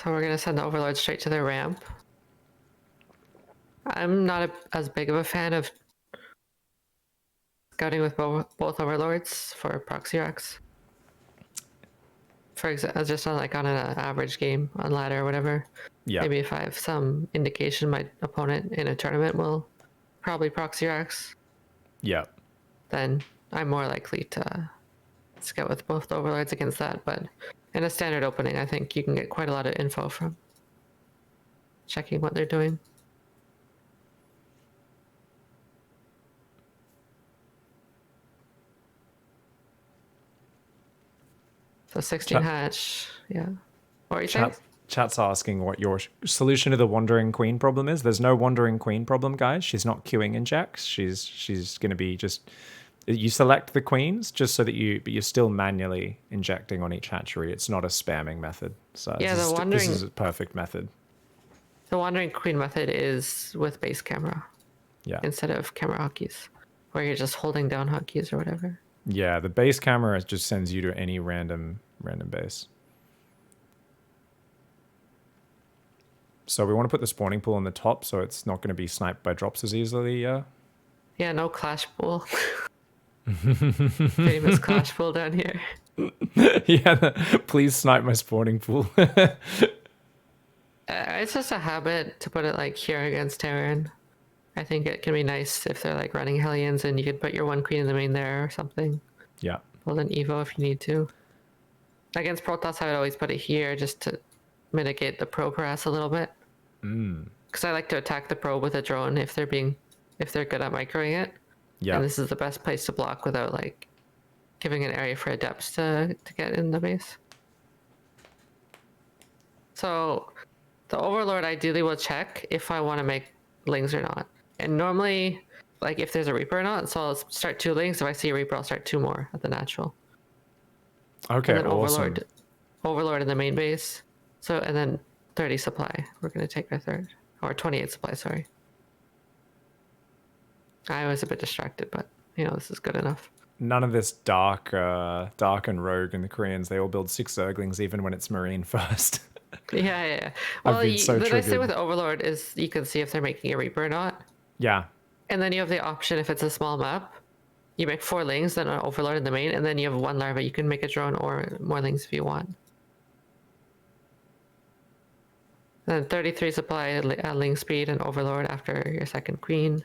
So we're gonna send the Overlord straight to their ramp. I'm not as big of a fan of scouting with both Overlords for proxy racks. For example, just on on an average game on ladder or whatever. Yeah. Maybe if I have some indication my opponent in a tournament will probably proxy racks. Yeah. Then I'm more likely to scout with both Overlords against that. But in a standard opening, I think you can get quite a lot of info from checking what they're doing. So 16 hatch, yeah. What are you saying? Chat's asking what your solution to the Wandering Queen problem is. There's no Wandering Queen problem, guys. She's not queuing injects. She's going to be just... You select the queens just so that but you're still manually injecting on each hatchery. It's not a spamming method. So yeah, this is a perfect method. The Wandering Queen method is with base camera. Yeah. Instead of camera hotkeys, where you're just holding down hotkeys or whatever. Yeah, the base camera just sends you to any random base. So we want to put the spawning pool on the top so it's not going to be sniped by drops as easily, yeah? Yeah, no clash pool. Famous clash pool down here. Yeah, please snipe my spawning pool. It's just a habit to put it like here against Terran. I think it can be nice if they're like running Hellions and you could put your one queen in the main there or something. Yeah. Hold an Evo if you need to. Against PROTOSS, I would always put it here just to mitigate the probe harass a little bit. Because I like to attack the probe with a drone if they're good at microing it. Yeah. And this is the best place to block without like giving an area for adepts to get in the base. So the Overlord ideally will check if I want to make lings or not. And normally, like if there's a Reaper or not, so I'll start 2 lings. If I see a Reaper, I'll start 2 more at the natural. Okay, and then awesome. Overlord in the main base. So, and then 30 supply. We're going to take our third. Or 28 supply, sorry. I was a bit distracted, but, this is good enough. None of this dark and rogue in the Koreans. They all build 6 Zerglings even when it's Marine first. Yeah. Well, I've been so the nice thing triggered. with Overlord is you can see if they're making a Reaper or not. Yeah. And then you have the option, if it's a small map, you make 4 lings, then an Overlord in the main, and then you have 1 larva. You can make a drone or more lings if you want. Then 33 supply at ling speed and Overlord after your second queen.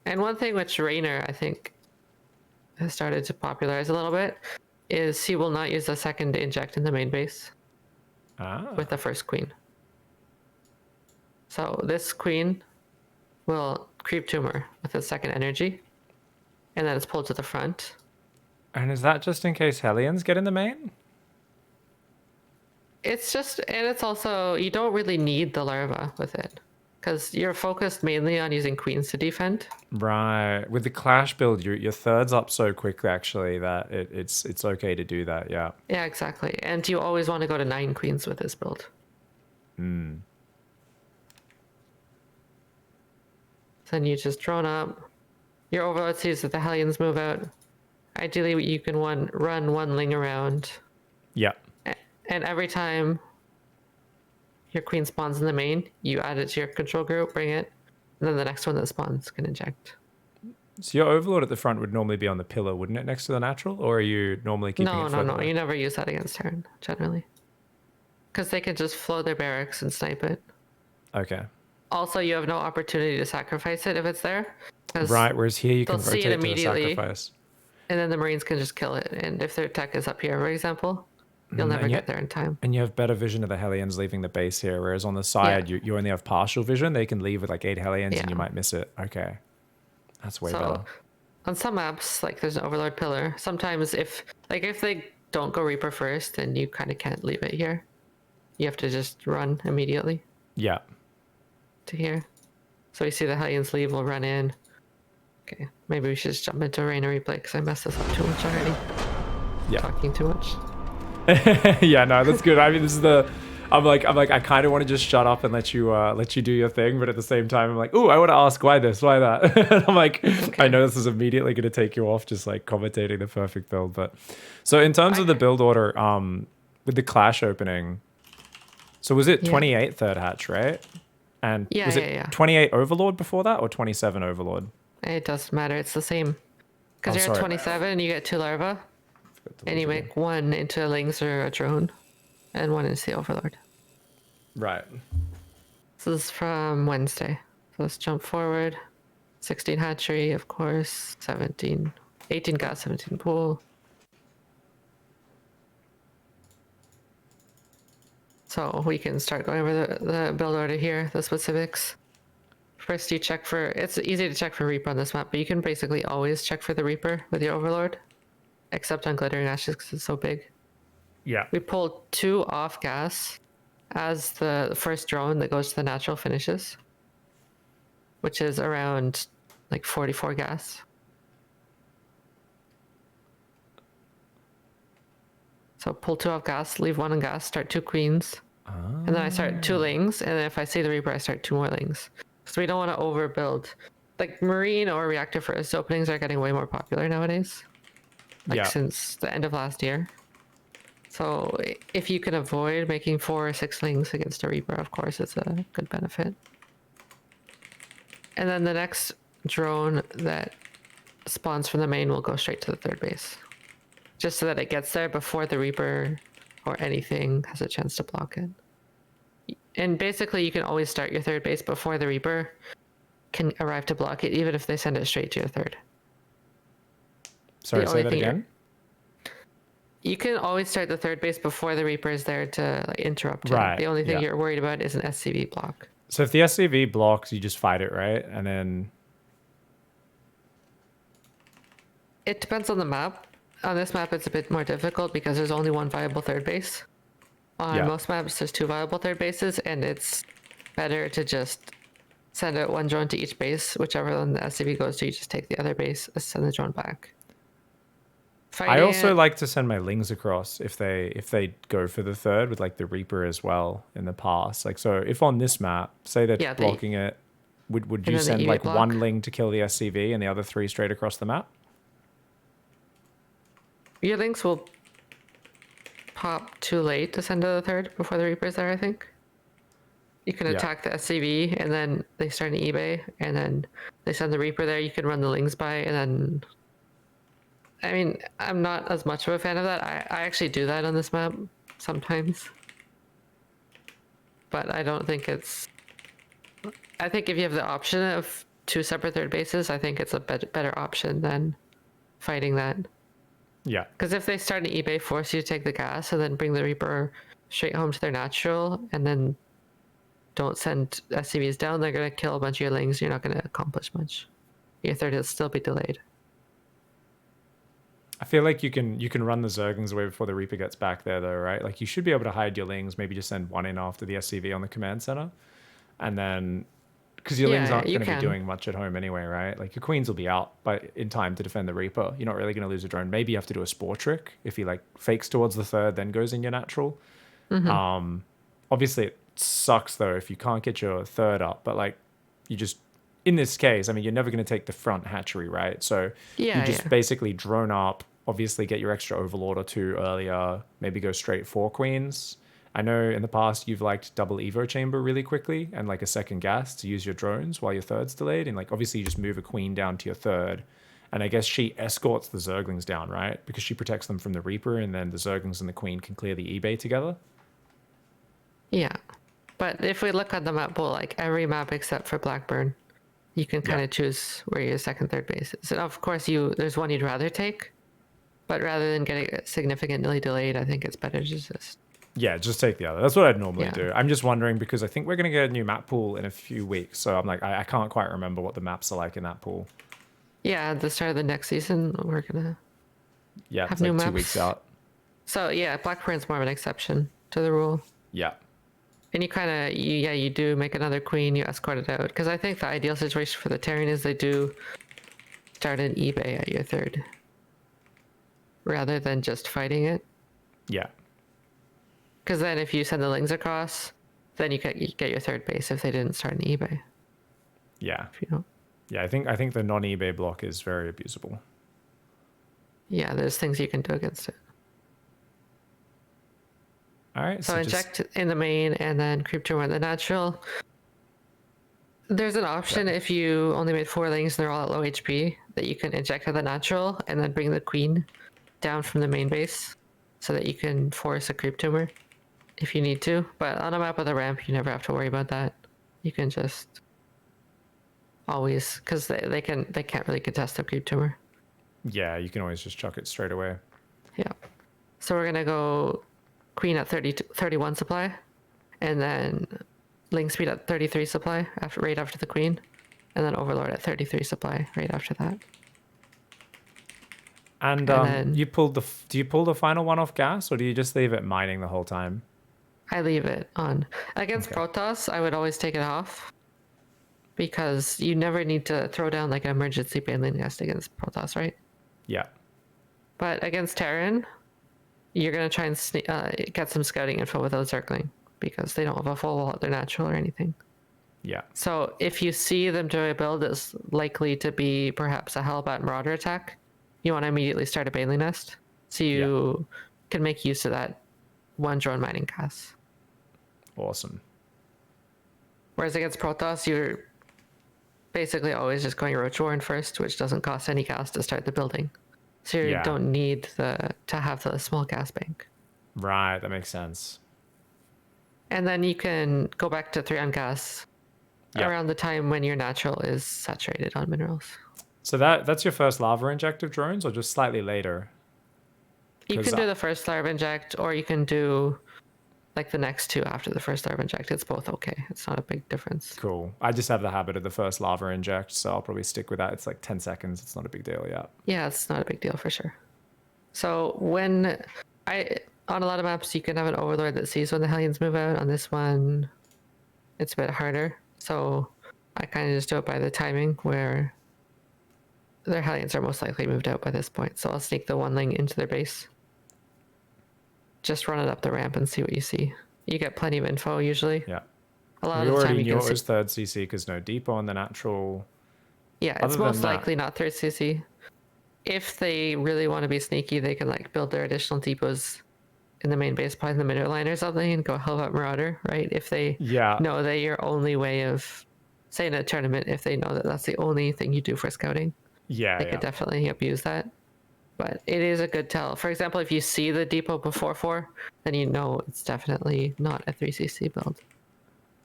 And one thing which Raynor, I think, has started to popularize a little bit is he will not use the second to inject in the main base with the first queen. So this queen will creep tumor with its second energy, and then it's pulled to the front. And is that just in case Hellions get in the main? It's just, and it's also, you don't really need the larva with it, because you're focused mainly on using queens to defend. Right. With the clash build, your third's up so quickly actually that it's okay to do that, yeah. Yeah, exactly. And you always want to go to 9 queens with this build. Then you just drone up. Your Overlord sees that the Hellions move out. Ideally, you can run 1 ling around. Yeah. And every time your queen spawns in the main, you add it to your control group, bring it, and then the next one that spawns can inject. So your Overlord at the front would normally be on the pillar, wouldn't it, next to the natural? Or are you normally keeping it further away? You never use that against Terran, generally. Because they can just flow their barracks and snipe it. Okay. Also, you have no opportunity to sacrifice it if it's there. Right, whereas here you can they'll see it rotate to the immediately, sacrifice. and then the Marines can just kill it. And if their tech is up here, for example, you'll never get there in time. And you have better vision of the Hellions leaving the base here, whereas on the side, you only have partial vision. They can leave with like 8 Hellions and you might miss it. Okay. That's way better. On some maps, like there's an Overlord pillar. Sometimes if they don't go Reaper first, then you kind of can't leave it here. You have to just run immediately. Yeah. To here. So you see the Hellions leave, we'll run in. Okay, maybe we should just jump into Raynor replay because I messed this up too much already. Yeah. Talking too much. Yeah, no, that's good. I mean, this is I'm like, I kind of want to just shut up and let you do your thing, but at the same time, I'm like, ooh, I want to ask why this, why that. And I'm like, okay. I know this is immediately going to take you off, just like commentating the perfect build. But so in terms of the build order, with the clash opening. So was it Yeah. 28 third hatch, right? And Yeah, was it yeah. 28 Overlord before that or 27 Overlord? It doesn't matter. It's the same. Because Oh, you're at sorry. 27 and you get 2 larvae, Forgot to and leave you again. make 1 into a lynx or a drone, and 1 into the overlord. Right. So this is from Wednesday. So let's jump forward. 16 hatchery, of course. 17, 18 gas, 17 pool. So we can start going over the build order here, the specifics. First, you check for, it's easy to check for Reaper on this map, but you can basically always check for the Reaper with your Overlord, except on Glittering Ashes because it's so big. Yeah. We pull 2 off gas as the first drone that goes to the natural finishes, which is around like 44 gas. So pull 2 off gas, leave 1 on gas, start 2 queens. And then I start 2 lings, and then if I see the Reaper, I start 2 more lings. So we don't want to overbuild. Like Marine or Reactor First openings are getting way more popular nowadays. Like since the end of last year. So if you can avoid making 4 or 6 lings against a Reaper, of course, it's a good benefit. And then the next drone that spawns from the main will go straight to the third base. Just so that it gets there before the Reaper or anything has a chance to block it. And basically, you can always start your third base before the Reaper can arrive to block it, even if they send it straight to your third. Sorry, say that again? You can always start the third base before the Reaper is there to like, interrupt Right, it. The only thing yeah. you're worried about is an SCV block. So if the SCV blocks, you just fight it, right? And then... It depends on the map. On this map, it's a bit more difficult because there's only 1 viable third base. On most maps, there's 2 viable third bases, and it's better to just send out 1 drone to each base. Whichever one the SCV goes to, you just take the other base, send the drone back. I also like to send my lings across if they go for the third with like the Reaper as well in the past. Like, so if on this map, say they're blocking it, would you send like block? 1 ling to kill the SCV and the other 3 straight across the map? Your links will pop too late to send to the third before the Reaper's there, I think. You can attack the SCV and then they start an eBay and then they send the Reaper there. You can run the lings by and then... I mean, I'm not as much of a fan of that. I actually do that on this map sometimes. But I don't think it's... I think if you have the option of 2 separate third bases, I think it's a better option than fighting that. Yeah. Because if they start an eBay, force you to take the gas and then bring the Reaper straight home to their natural and then don't send SCVs down, they're going to kill a bunch of your lings. You're not going to accomplish much. Your third will still be delayed. I feel like you can run the Zerglings away before the Reaper gets back there, though, right? Like, you should be able to hide your lings, maybe just send 1 in after the SCV on the command center. And then, because your lings aren't going to be doing much at home anyway, right? Like, your queens will be out in time to defend the Reaper. You're not really going to lose a drone. Maybe you have to do a spore trick if he, like, fakes towards the third, then goes in your natural. Mm-hmm. Obviously, it sucks, though, if you can't get your third up. But, like, you just... In this case, I mean, you're never going to take the front hatchery, right? So you just basically drone up, obviously get your extra Overlord or 2 earlier, maybe go straight 4 queens. I know in the past you've liked double Evo chamber really quickly and like a second gas to use your drones while your third's delayed. And like obviously you just move a queen down to your third. And I guess she escorts the Zerglings down, right? Because she protects them from the Reaper and then the Zerglings and the queen can clear the eBay together. Yeah. But if we look at the map pool, like every map except for Blackburn, you can kind of choose where your second, third base is. And of course, there's one you'd rather take, but rather than getting it significantly delayed, I think it's better to just... Yeah, just take the other. That's what I'd normally do. I'm just wondering because I think we're going to get a new map pool in a few weeks. So I'm like, I can't quite remember what the maps are like in that pool. Yeah, at the start of the next season, we're going to have new like maps. 2 weeks out. So yeah, Blackburn's more of an exception to the rule. Yeah. And you kind of, you do make another queen, you escort it out. Because I think the ideal situation for the Terran is they do start an eBay at your third. Rather than just fighting it. Yeah. Because then if you send the lings across, then you get your third base if they didn't start an eBay. Yeah. If you don't. Yeah, I think the non-eBay block is very abusable. Yeah, there's things you can do against it. All right. So just inject in the main and then creep tumor in the natural. There's an option if you only made 4 lings and they're all at low HP that you can inject at the natural and then bring the queen down from the main base so that you can force a creep tumor if you need to. But on a map with a ramp, you never have to worry about that. You can just always, because they can't really contest the creep tumor. yeah, you can always just chuck it straight away. Yeah. So we're gonna go queen at 31 supply, and then ling speed at 33 supply right after the queen, and then overlord at 33 supply right after that. And then do you pull the final one off gas, or do you just leave it mining the whole time? I leave it on. Against PROTOSS, I would always take it off because you never need to throw down like an emergency baneling nest against PROTOSS, right? Yeah. But against Terran, you're gonna try and get some scouting info without circling because they don't have a full wall at their natural or anything. Yeah. So if you see them do a build that's likely to be perhaps a Hellbat Marauder attack, you want to immediately start a baneling nest so you can make use of that one drone mining cast. Awesome. Whereas against Protoss, you're basically always just going Roach Warren first, which doesn't cost any gas to start the building. So you don't need to have the small gas bank. Right, that makes sense. And then you can go back to 3 on gas around the time when your natural is saturated on minerals. So that's your first lava injective drones, or just slightly later? You can do the first larva inject, or you can do like the next 2 after the first larva inject. It's both okay. It's not a big difference. Cool. I just have the habit of the first lava inject, so I'll probably stick with that. It's like 10 seconds. It's not a big deal yet. Yeah, it's not a big deal for sure. So on a lot of maps, you can have an overlord that sees when the Hellions move out. On this one, it's a bit harder. So I kind of just do it by the timing where their Hellions are most likely moved out by this point. So I'll sneak the 1 ling into their base. Just run it up the ramp and see what you see. You get plenty of info usually. Yeah. A lot of the time you knew can it was third CC because no depot on the natural. Yeah, it's most likely not third CC. If they really want to be sneaky, they can like build their additional depots in the main base, probably in the middle line or something, and go Hellbat Marauder, right? If they know that your only way of, say in a tournament, if they know that that's the only thing you do for scouting, they could definitely abuse that. But it is a good tell. For example, if you see the depot before 4, then you know it's definitely not a 3cc build.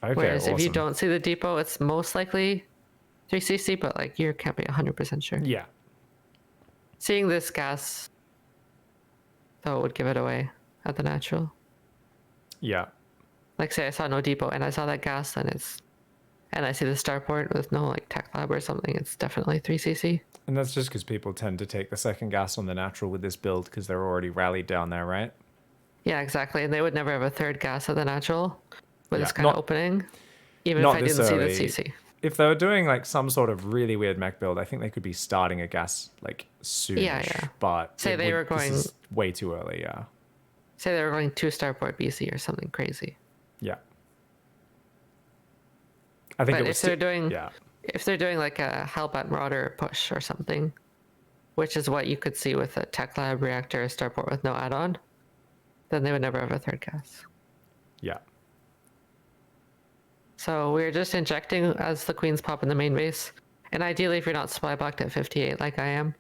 Okay, Whereas awesome. if you don't see the depot, it's most likely 3cc, but like you can't be 100% sure. Yeah. Seeing this gas, though, would give it away at the natural. Yeah. Like say I saw no depot and I saw that gas, then and I see the starport with no like tech lab or something, it's definitely 3cc. And that's just because people tend to take the second gas on the natural with this build because they're already rallied down there, right? Yeah, exactly. And they would never have a third gas at the natural with this kind of opening, even if I didn't see the CC. If they were doing like some sort of really weird mech build, I think they could be starting a gas like soon. Yeah. But say they were going this is way too early. Yeah. Say they were going 2 starport BC or something crazy. Yeah. I think if they're doing like a Hellbat Marauder push or something, which is what you could see with a tech lab reactor starport with no add-on, then they would never have a third gas. Yeah. So we're just injecting as the queens pop in the main base. And ideally, if you're not supply blocked at 58 like I am,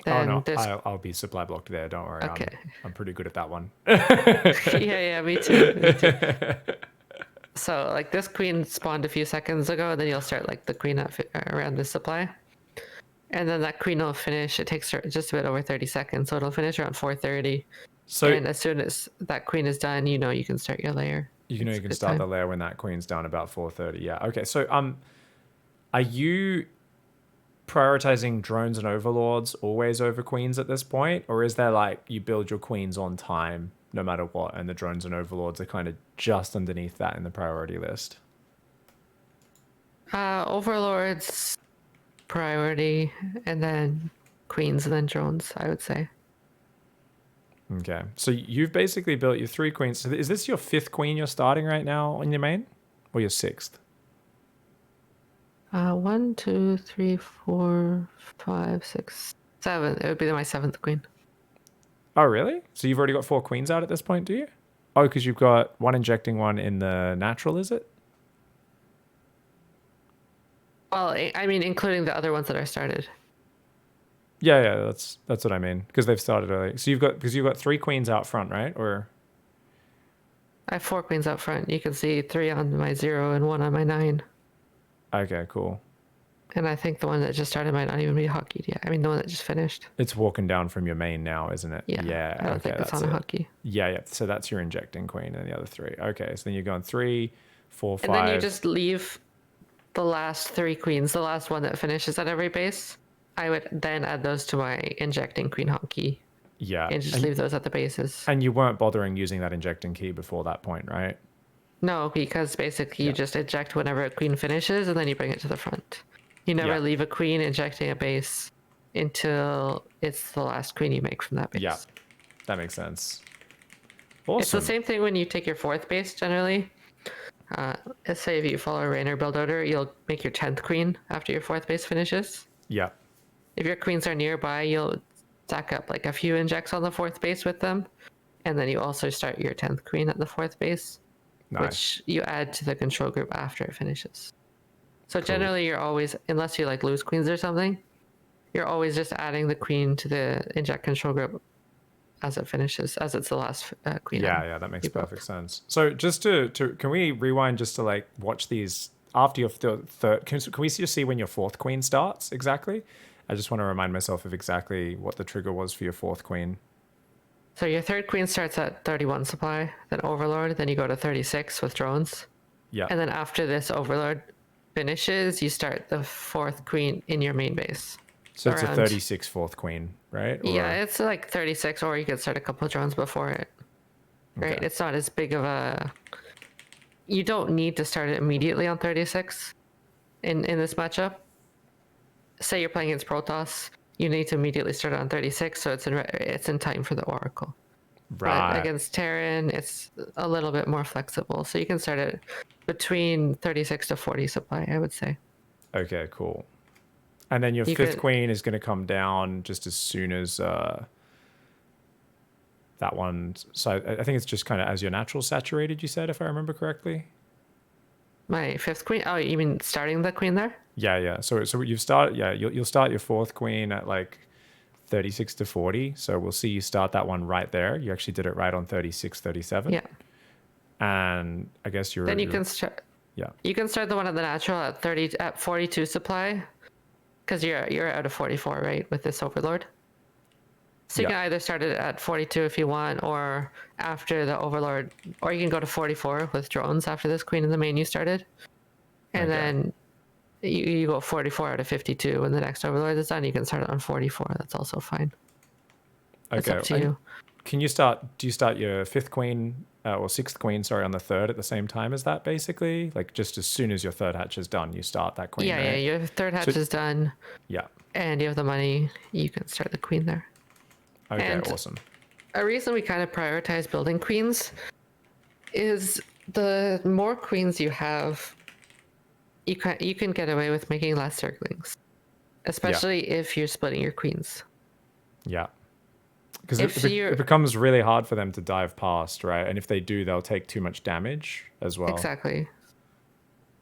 then I'll be supply blocked there. Don't worry. Okay. I'm pretty good at that one. yeah, me too. So like this queen spawned a few seconds ago, then you'll start like the queen around the supply. And then that queen will finish. It takes just a bit over 30 seconds, so it'll finish around 4:30. So, and as soon as that queen is done, you know you can start your layer. You can start the layer when that queen's down about 4:30. Yeah. Okay. So are you prioritizing drones and overlords always over queens at this point, or is there like you build your queens on time no matter what, and the drones and overlords are kind of just underneath that in the priority list? Overlords priority, and then queens, and then drones, I would say. Okay, so you've basically built your 3 queens. So is this your 5th queen you're starting right now on your main, or your 6th? 1, 2, 3, 4, 5, 6, 7. It would be my 7th queen. Oh, really? So you've already got 4 queens out at this point, do you? Oh, because you've got one injecting one in the natural, is it? Well, I mean, including the other ones that are started. Yeah, that's what I mean. Because they've started early. So you've got 3 queens out front, right? Or I have 4 queens out front. You can see 3 on my 0 and 1 on my 9. okay, cool. And I think the one that just started might not even be hotkeyed yet. I mean, the one that just finished. It's walking down from your main now, isn't it? Yeah. I don't think it's on a hotkey. Yeah. So that's your injecting queen and the other 3. Okay, so then you're going 3, 4, 5. And then you just leave the last 3 queens, the last one that finishes at every base. I would then add those to my injecting queen hotkey. Yeah. And just leave those at the bases. And you weren't bothering using that injecting key before that point, right? No, because basically you just eject whenever a queen finishes and then you bring it to the front. You never leave a queen injecting a base until it's the last queen you make from that base. Yeah, that makes sense. Awesome. It's the same thing when you take your 4th base generally. Let's say if you follow a Rainer build order, you'll make your 10th queen after your 4th base finishes. Yeah. If your queens are nearby, you'll stack up like a few injects on the 4th base with them. And then you also start your 10th queen at the 4th base, which you add to the control group after it finishes. So generally you're always, unless you like lose queens or something, you're always just adding the queen to the inject control group as it finishes, as it's the last queen. Yeah, that makes perfect sense. So just to can we rewind just to like watch these after your third? Can we just see when your 4th queen starts exactly? I just want to remind myself of exactly what the trigger was for your 4th queen. So your 3rd queen starts at 31 supply, then Overlord, then you go to 36 with drones. Yeah. And then after this Overlord finishes, you start the 4th queen in your main base. So it's a 36 4th queen, right? Or... Yeah, it's like 36, or you could start a couple of drones before it. Right? Okay. It's not as big of a... You don't need to start it immediately on 36 in this matchup. Say you're playing against PROTOSS, you need to immediately start on 36, so it's in time for the Oracle. Right. But against Terran, it's a little bit more flexible, so you can start it between 36 to 40 supply, I would say. Okay, cool. And then your 5th queen is going to come down just as soon as that one. So I think it's just kind of as your natural saturated, you said, if I remember correctly. My 5th queen? Oh, you mean starting the queen there? Yeah. So you've started. Yeah, you'll start your 4th queen at like 36 to 40. So we'll see you start that one right there. You actually did it right on 36, 37. Yeah. And I guess you're... Then you can start... Yeah. You can start the one at the natural at 42 supply, because you're out of 44, right, with this Overlord. So you can either start it at 42 if you want, or after the Overlord, or you can go to 44 with drones after this queen in the main you started. And then you go 44 out of 52 when the next Overlord is done. You can start it on 44. That's also fine. Okay. It's up to you. Do you start your 5th queen or 6th queen, sorry, on the 3rd at the same time as that, basically? Like just as soon as your 3rd hatch is done, you start that queen, right? Yeah, your 3rd hatch is done. Yeah. And you have the money, you can start the queen there. Okay, and awesome. A reason we kind of prioritize building queens is the more queens you have, you can get away with making less Zerglings, especially if you're splitting your queens. Yeah. Because it becomes really hard for them to dive past, right? And if they do, they'll take too much damage as well. Exactly.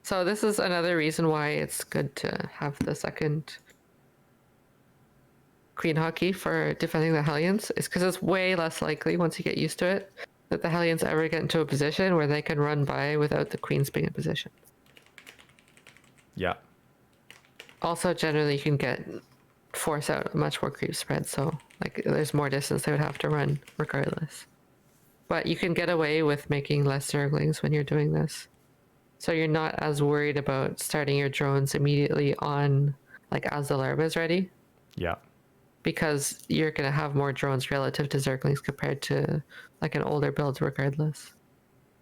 So this is another reason why it's good to have the 2nd queen hotkey for defending the Hellions, is because it's way less likely, once you get used to it, that the Hellions ever get into a position where they can run by without the queens being in position. Yeah. Also, generally, you can force out a much more creep spread, so like there's more distance they would have to run regardless. But you can get away with making less Zerglings when you're doing this. So you're not as worried about starting your drones immediately on, like, as the larva is ready. Yeah. Because you're going to have more drones relative to Zerglings compared to like an older build regardless.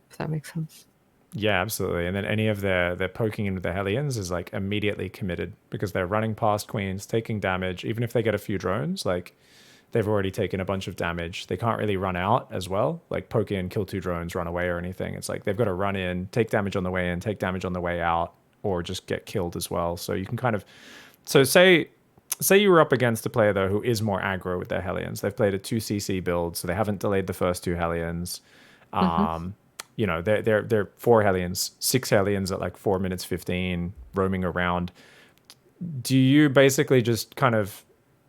If that makes sense. Yeah, absolutely. And then any of their poking into the Hellions is like immediately committed because they're running past queens, taking damage. Even if they get a few drones, like they've already taken a bunch of damage. They can't really run out as well, like poke in, kill 2 drones, run away or anything. It's like they've got to run in, take damage on the way in, take damage on the way out, or just get killed as well. So you can kind of... So say say you were up against a player though who is more aggro with their Hellions. They've played a 2cc build, so they haven't delayed the first 2 Hellions. Mm-hmm. You know, they're 4 Hellions, 6 Hellions at like 4 minutes 15 roaming around. Do you basically just kind of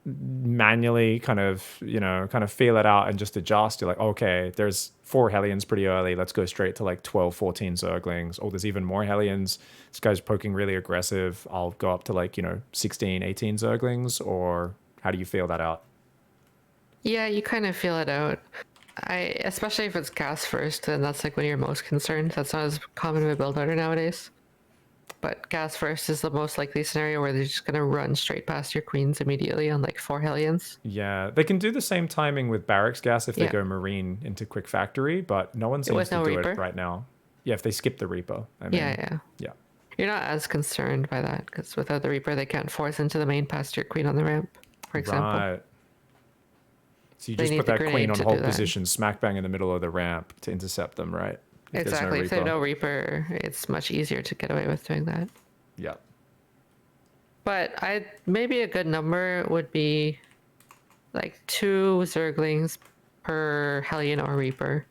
manually kind of feel it out and just adjust? You're like, okay, there's 4 Hellions pretty early, let's go straight to like 12, 14 Zerglings. Oh, there's even more Hellions, this guy's poking really aggressive, I'll go up to like 16, 18 Zerglings. Or how do you feel that out? Yeah, you kind of feel it out. Especially if it's gas first, then that's like when you're most concerned. That's not as common of a build order nowadays. But gas first is the most likely scenario where they're just gonna run straight past your queens immediately on like 4 Hellions. Yeah, they can do the same timing with barracks gas if they Yeah. go marine into quick factory, but no one seems With to no do Reaper. it right now. Yeah, if they skip the Reaper, I mean, Yeah. yeah. You're not as concerned by that because without the Reaper, they can't force into the main past your queen on the ramp, for example. Right. So you They just need put the that queen grenade on to do hold that. position, smack bang in the middle of the ramp to intercept them, right? If Exactly. If they have Reaper. no Reaper, it's much easier to get away with doing that. Yeah. But maybe a good number would be like 2 Zerglings per Hellion or Reaper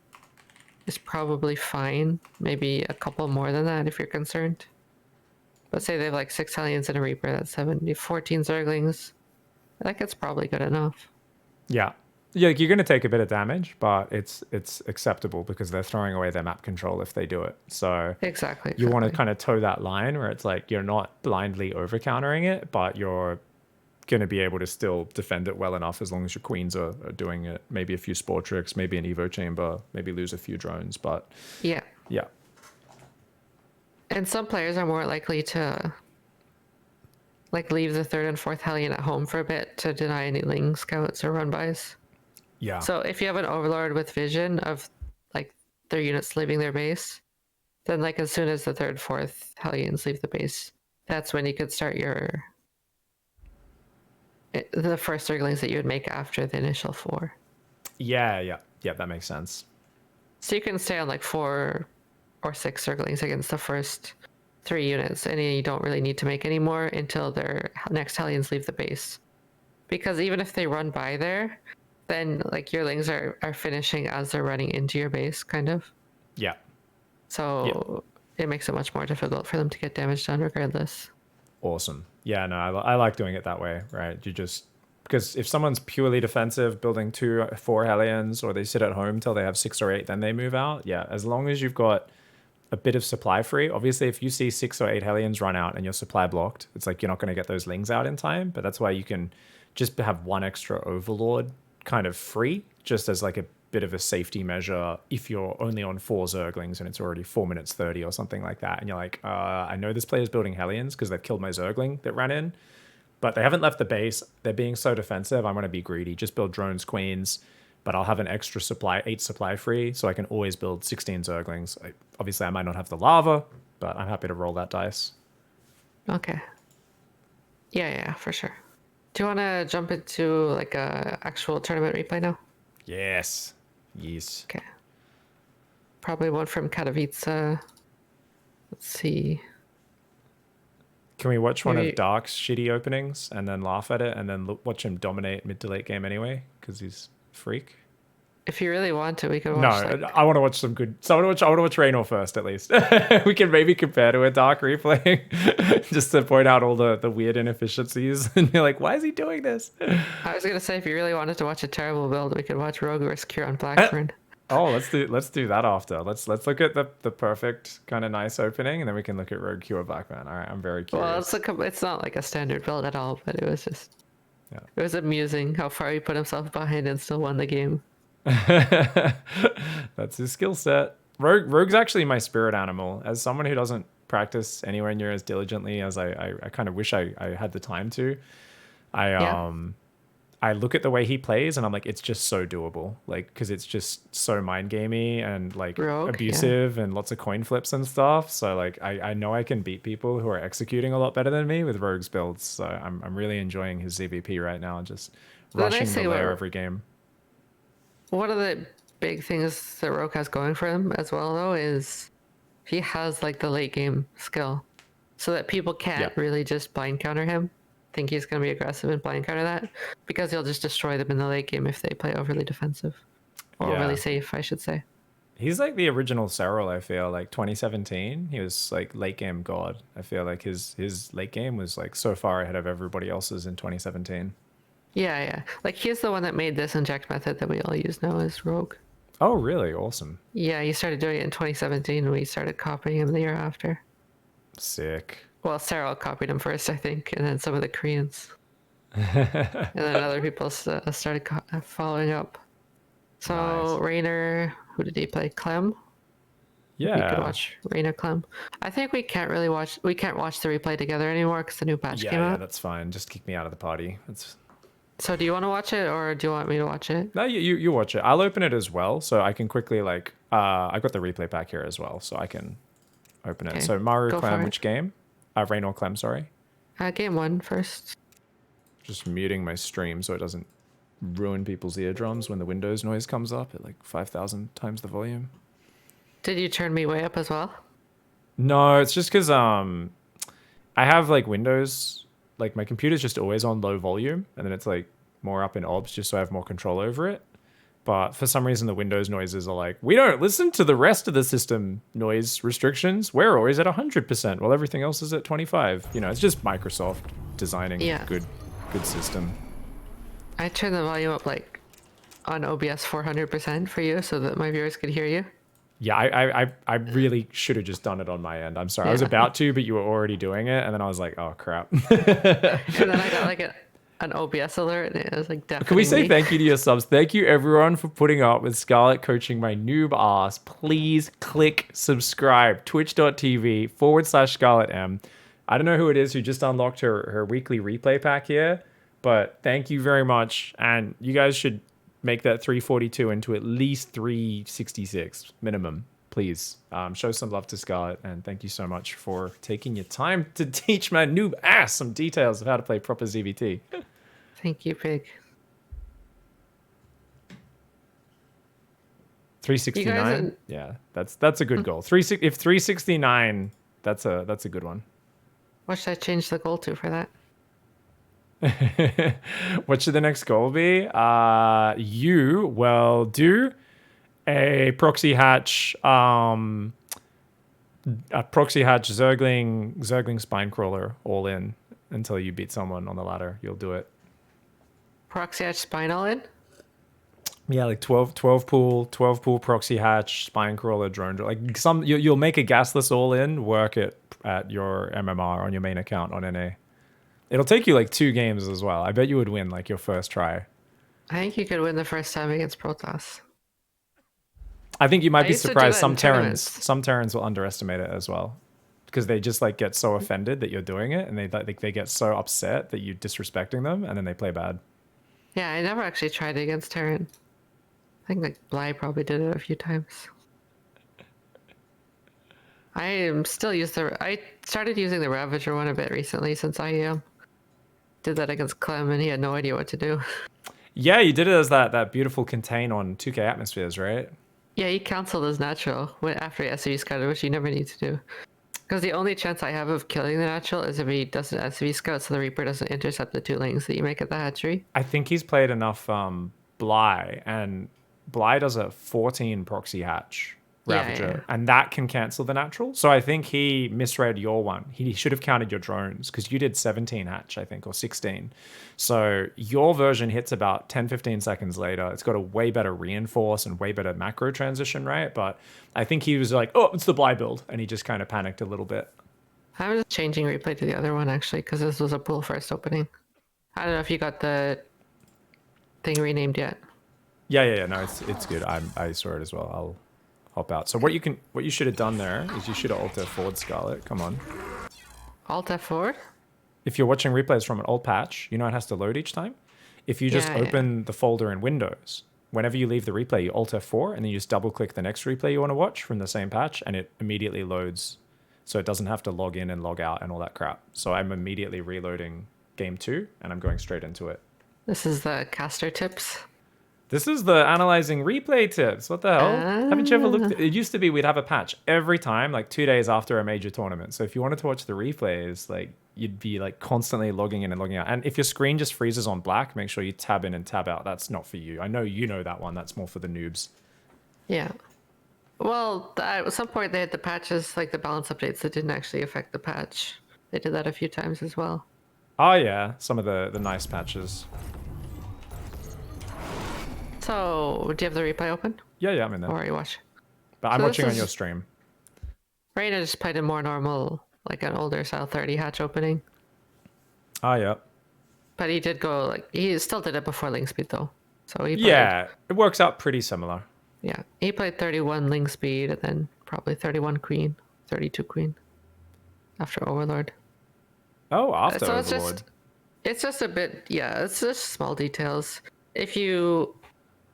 is probably fine. Maybe a couple more than that if you're concerned. But say they have like 6 Hellions and a Reaper, that's 14 Zerglings. Like it's probably good enough. Yeah. Yeah, you're going to take a bit of damage, but it's acceptable because they're throwing away their map control if they do it. So Exactly. you want to kind of toe that line where it's like you're not blindly over countering it, but you're going to be able to still defend it well enough as long as your queens are doing it. Maybe a few spore tricks, maybe an Evo chamber, maybe lose a few drones, but Yeah. yeah. And some players are more likely to like leave the 3rd and 4th Hellion at home for a bit to deny any ling scouts or run-bys. Yeah. So if you have an overlord with vision of like their units leaving their base, then like as soon as the 3rd, 4th Hellions leave the base, that's when you could start the first Zerglings that you would make after the initial 4. Yeah, that makes sense. So you can stay on like 4 or 6 Zerglings against the first 3 units, and you don't really need to make any more until their next Hellions leave the base. Because even if they run by there, then like your lings are finishing as they're running into your base, kind of. Yeah. So it makes it much more difficult for them to get damage done regardless. Awesome. Yeah, no, I like doing it that way, right? You just, because if someone's purely defensive, building 2, 4 Hellions, or they sit at home till they have 6 or 8, then they move out. Yeah, as long as you've got a bit of supply free. Obviously, if you see 6 or 8 Hellions run out and your supply blocked, it's like you're not going to get those lings out in time. But that's why you can just have 1 extra Overlord kind of free, just as like a bit of a safety measure if you're only on 4 Zerglings and it's already 4 minutes 30 or something like that. And you're like, I know this player's building Hellions because they've killed my Zergling that ran in, but they haven't left the base. They're being so defensive. I'm going to be greedy. Just build drones, queens, but I'll have an extra supply, 8 supply free, so I can always build 16 Zerglings. Obviously, I might not have the lava, but I'm happy to roll that dice. Okay. Yeah, for sure. Do you want to jump into like a actual tournament replay now? Yes. Okay. Probably one from Katowice. Let's see. Can we watch one Maybe- of Dark's shitty openings and then laugh at it and then watch him dominate mid to late game anyway? Because he's a freak. If you really want to, we could No, watch. I want to watch some good. So I want to watch Raynor first, at least. We can maybe compare to a Dark replay, just to point out all the weird inefficiencies, and you're like, why is he doing this? I was gonna say, if you really wanted to watch a terrible build, we could watch Rogue vs. Cure on Blackburn. Oh, let's do that after. Let's look at the perfect kind of nice opening, and then we can look at Rogue Q or Blackman. All right, I'm very curious. Well, it's not like a standard build at all, but it was just, It was amusing how far he put himself behind and still won the game. That's his skill set. Rogue's actually my spirit animal. As someone who doesn't practice anywhere near as diligently as I kind of wish I had the time to. I look at the way he plays and I'm like, it's just so doable. Like, because it's just so mind gamey and like Rogue, abusive and lots of coin flips and stuff. So like, I know I can beat people who are executing a lot better than me with Rogue's builds. So I'm really enjoying his ZvP right now. Just rushing the lair every game. One of the big things that Rogue has going for him as well, though, is he has like the late game skill, so that people can't really just blind counter him. think he's going to be aggressive and blind counter that because he'll just destroy them in the late game if they play overly defensive. Or overly safe, I should say. He's like the original Cyril, I feel. Like 2017, he was like late game god. I feel like his late game was like so far ahead of everybody else's in 2017. Yeah. Like he's the one that made this inject method that we all use now as Rogue. Oh, really? Awesome. Yeah, he started doing it in 2017 and we started copying him the year after. Sick. Well, Cyril copied him first, I think, and then some of the Koreans. And then other people started following up. So Nice. Raynor, who did he play? Clem? Yeah. We could watch Raynor Clem. I think we can't watch the replay together anymore because the new patch came out. Yeah, that's fine. Just kick me out of the party. So do you want to watch it or do you want me to watch it? No, you watch it. I'll open it as well, so I can quickly like I got the replay pack here as well, so I can open it. Okay, So Maru go Clem, for it. which game? Raynor Clem, sorry. Game 1 first. Just muting my stream so it doesn't ruin people's eardrums when the Windows noise comes up at like 5,000 times the volume. Did you turn me way up as well? No, it's just because I have like Windows, like my computer's just always on low volume, and then it's like more up in obs just so I have more control over it. But for some reason, the Windows noises are like, we don't listen to the rest of the system noise restrictions. We're always at 100%, while everything else is at 25. You know, it's just Microsoft designing a good system. I turned the volume up like on OBS 400% for you so that my viewers could hear you. Yeah, I really should have just done it on my end. I'm sorry. Yeah. I was about to, but you were already doing it. And then I was like, oh, crap. And then I got like an OBS alert and it was like definitely. Can we say thank you to your subs? Thank you, everyone, for putting up with Scarlett coaching my noob ass. Please click subscribe. Twitch.tv/Scarlett M. I don't know who it is who just unlocked her weekly replay pack here, but thank you very much. And you guys should make that 342 into at least 366 minimum, please. Show some love to Scarlett, and thank you so much for taking your time to teach my noob ass some details of how to play proper ZvT. Thank you, Pig. 369. Yeah, that's a good goal. If 369, that's a good one. What should I change the goal to for that? What should the next goal be? You will do a proxy hatch Zergling spine crawler all in until you beat someone on the ladder. You'll do it. Proxy hatch spine all in? Yeah, like 12 pool proxy hatch spine crawler drone. Like you'll make a gasless all in, work it at your MMR on your main account on NA. It'll take you like 2 games as well. I bet you would win like your first try. I think you could win the first time against PROTOSS. I think you might be surprised. Some tournaments. Terrans will underestimate it as well, because they just like get so offended that you're doing it, and they get so upset that you're disrespecting them, and then they play bad. Yeah, I never actually tried it against Terran. I think like Bly probably did it a few times. I started using the Ravager one a bit recently since I did that against Clem and he had no idea what to do. Yeah, you did it as that beautiful contain on 2K atmospheres, right? Yeah, he canceled his natural after he SV scouted, which you never need to do. Because the only chance I have of killing the natural is if he doesn't SV scout, so the Reaper doesn't intercept the 2 lings that you make at the hatchery. I think he's played enough Bly, and Bly does a 14 proxy hatch Ravager, and that can cancel the natural. So I think he misread your one. He should have counted your drones, because you did 17 hatch, I think, or 16. So your version hits about 10-15 seconds later. It's got a way better reinforce and way better macro transition, right? But I think he was like, oh, it's the Bly build, and he just kind of panicked a little bit. I was changing replay to the other one, actually, because this was a pool first opening. I don't know if you got the thing renamed yet. Yeah. No, it's good. I saw it as well. I'll hop out. So what you should have done there is you should have alt F4'd Scarlett. Come on. Alt F4? If you're watching replays from an old patch, you know it has to load each time. If you just open the folder in Windows, whenever you leave the replay, you alt F4 and then you just double click the next replay you want to watch from the same patch, and it immediately loads. So it doesn't have to log in and log out and all that crap. So I'm immediately reloading game 2 and I'm going straight into it. This is the caster tips. This is the analyzing replay tips. What the hell? Haven't you ever looked at it? Used to be we'd have a patch every time, like 2 days after a major tournament. So if you wanted to watch the replays, like you'd be like constantly logging in and logging out. And if your screen just freezes on black, make sure you tab in and tab out. That's not for you. I know you know that one. That's more for the noobs. Yeah. Well, at some point they had the patches, like the balance updates that didn't actually affect the patch. They did that a few times as well. Oh yeah, some of the nice patches. So, do you have the replay open? Yeah, I'm in there. Or are you watching? But I'm So watching on your stream. Raina just played a more normal, like an older style 30 hatch opening. Oh yeah. But he did go, like, he still did it before ling speed though. So he played, Yeah, it works out pretty similar. yeah, he played 31 ling speed and then probably 31 queen, 32 queen after Overlord. Oh, after So Overlord. it's just a bit, yeah, it's just small details. If you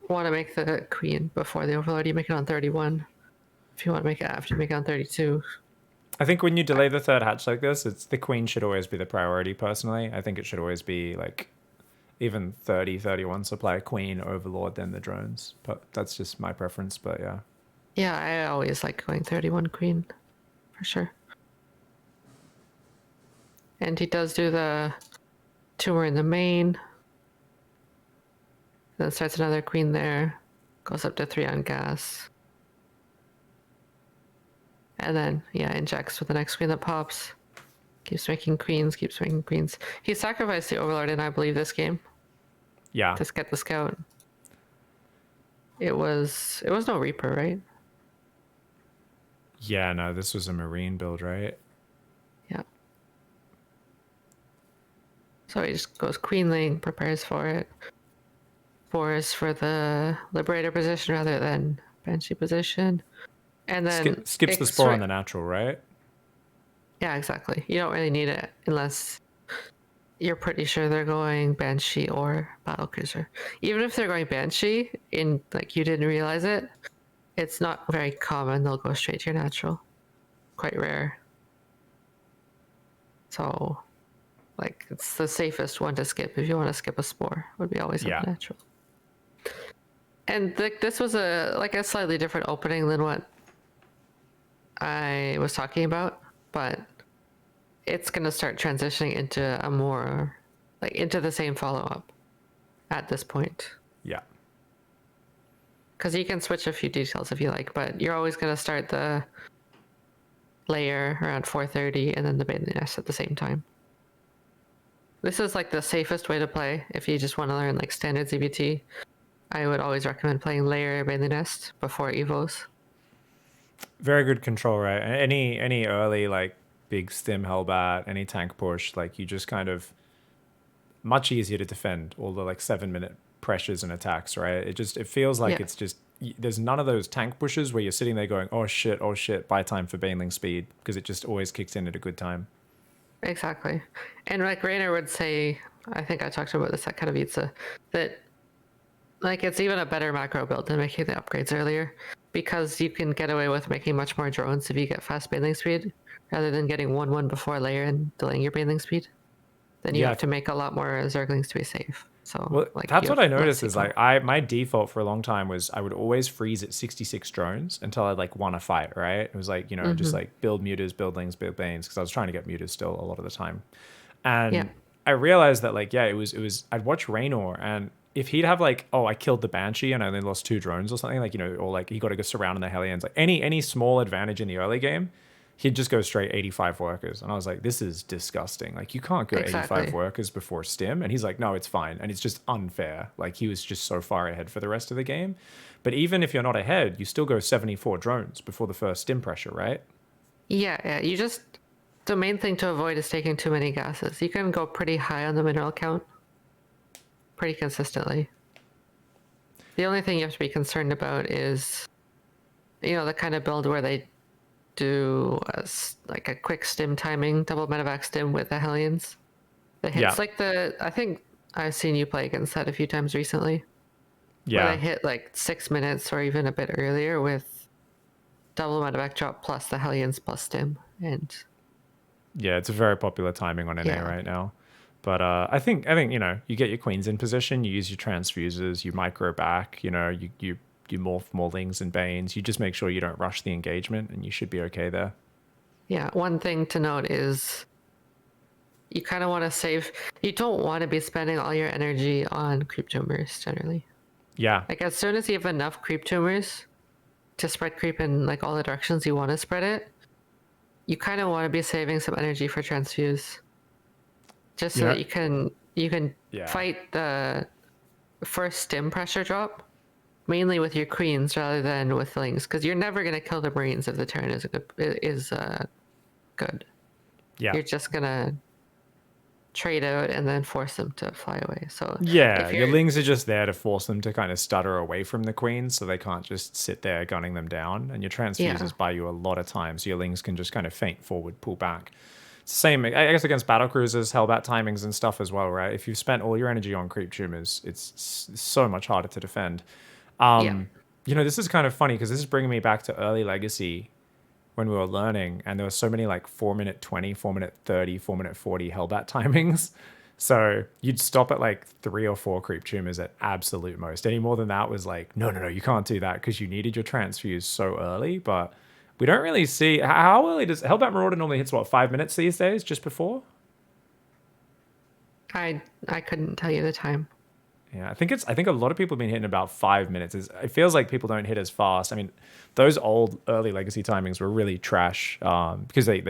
want to make the queen before the Overlord, you make it on 31. If you want to make it after, you make it on 32. I think when you delay the third hatch like this, it's the queen should always be the priority personally. I think it should always be like even 30, 31 supply queen, Overlord, then the drones. But that's just my preference, but yeah. Yeah, I always like going 31 queen, for sure. And he does do the tumor in the main. Then starts another queen there. Goes up to 3 on gas. And then, yeah, injects with the next queen that pops. Keeps making queens, keeps making queens. He sacrificed the Overlord in, I believe, this game Yeah. to get the scout. It was no Reaper, right? Yeah, no, this was a Marine build, right? Yeah. So he just goes queenling, prepares for it. Force for the Liberator position rather than Banshee position. And then Skips the spore on the natural, right? Yeah, exactly. You don't really need it unless you're pretty sure they're going Banshee or Battlecruiser. Even if they're going Banshee, in like you didn't realize it, it's not very common. They'll go straight to your natural. Quite rare. So, like, it's the safest one to skip if you want to skip a spore. Would be always on the natural. And this was a slightly different opening than what I was talking about, but it's going to start transitioning into a more, like, into the same follow-up at this point. Yeah. Because you can switch a few details if you like, but you're always going to start the layer around 4:30 and then the Bailey Nest at the same time. This is like the safest way to play if you just want to learn like standard ZvT. I would always recommend playing layer Bailey Nest before Evos. Very good control, right? Any early like big stim hellbat, any tank push, like you just kind of much easier to defend all the like 7-minute pressures and attacks, right? It feels like it's just there's none of those tank pushes where you're sitting there going, oh shit, buy time for Baneling speed, because it just always kicks in at a good time. Exactly. And like Rainer would say, I think I talked about this at Katowice, that like it's even a better macro build than making the upgrades earlier, because you can get away with making much more drones if you get fast baneling speed, rather than getting 1-1 before layer and delaying your baneling speed. Then you have to make a lot more Zerglings to be safe. So well, like that's what I noticed is like my default for a long time was I would always freeze at 66 drones until I like won a fight, right? It was like, you know, just like build mutas, build lings, build banes, because I was trying to get mutas still a lot of the time. And I realized that like, it was I'd watch Raynor, and if he'd have like, oh, I killed the Banshee and I only lost 2 drones or something, like, you know, or like he got to go surround in the Hellions, like any small advantage in the early game, he'd just go straight 85 workers. And I was like, this is disgusting. Like, you can't go 85 workers before stim. And he's like, no, it's fine. And it's just unfair. Like, he was just so far ahead for the rest of the game. But even if you're not ahead, you still go 74 drones before the first stim pressure, right? Yeah. You just, the main thing to avoid is taking too many gases. You can go pretty high on the mineral count pretty consistently. The only thing you have to be concerned about is, you know, the kind of build where they do like a quick stim timing, double medevac stim with the Hellions. The hits like I think I've seen you play against that a few times recently. Yeah. Where they hit like 6 minutes or even a bit earlier with double medevac drop plus the Hellions plus stim. And yeah, it's a very popular timing on NA right now. But I think you know, you get your queens in position, you use your transfusers, you micro back, you know, you morph more lings and banes. You just make sure you don't rush the engagement, and you should be okay there. Yeah, one thing to note is you kind of want to save. You don't want to be spending all your energy on creep tumors generally. Yeah. Like as soon as you have enough creep tumors to spread creep in like all the directions you want to spread it, you kind of want to be saving some energy for transfuse, just so that you can Yeah. fight the first stim pressure drop mainly with your queens rather than with lings, because you're never gonna kill the marines if the Terran is good. Yeah. You're just gonna trade out and then force them to fly away. So Yeah, your lings are just there to force them to kind of stutter away from the queens so they can't just sit there gunning them down. And your transfuses buy you a lot of time, so your lings can just kind of feint forward, pull back. It's the same, I guess, against battle cruisers, hellbat timings and stuff as well, right? If you've spent all your energy on creep tumors, it's so much harder to defend. You know, this is kind of funny because this is bringing me back to early Legacy when we were learning, and there were so many like 4-minute 20, 4-minute 30, 4-minute 40 hellbat timings. So you'd stop at like 3 or 4 creep tumors at absolute most. Any more than that was like, no, you can't do that because you needed your transfuse so early. But we don't really see how early does Hellbat Marauder normally hits, what, 5 minutes these days, just before? I couldn't tell you the time. Yeah, I think a lot of people have been hitting about 5 minutes. It feels like people don't hit as fast. I mean, those old early Legacy timings were really trash because they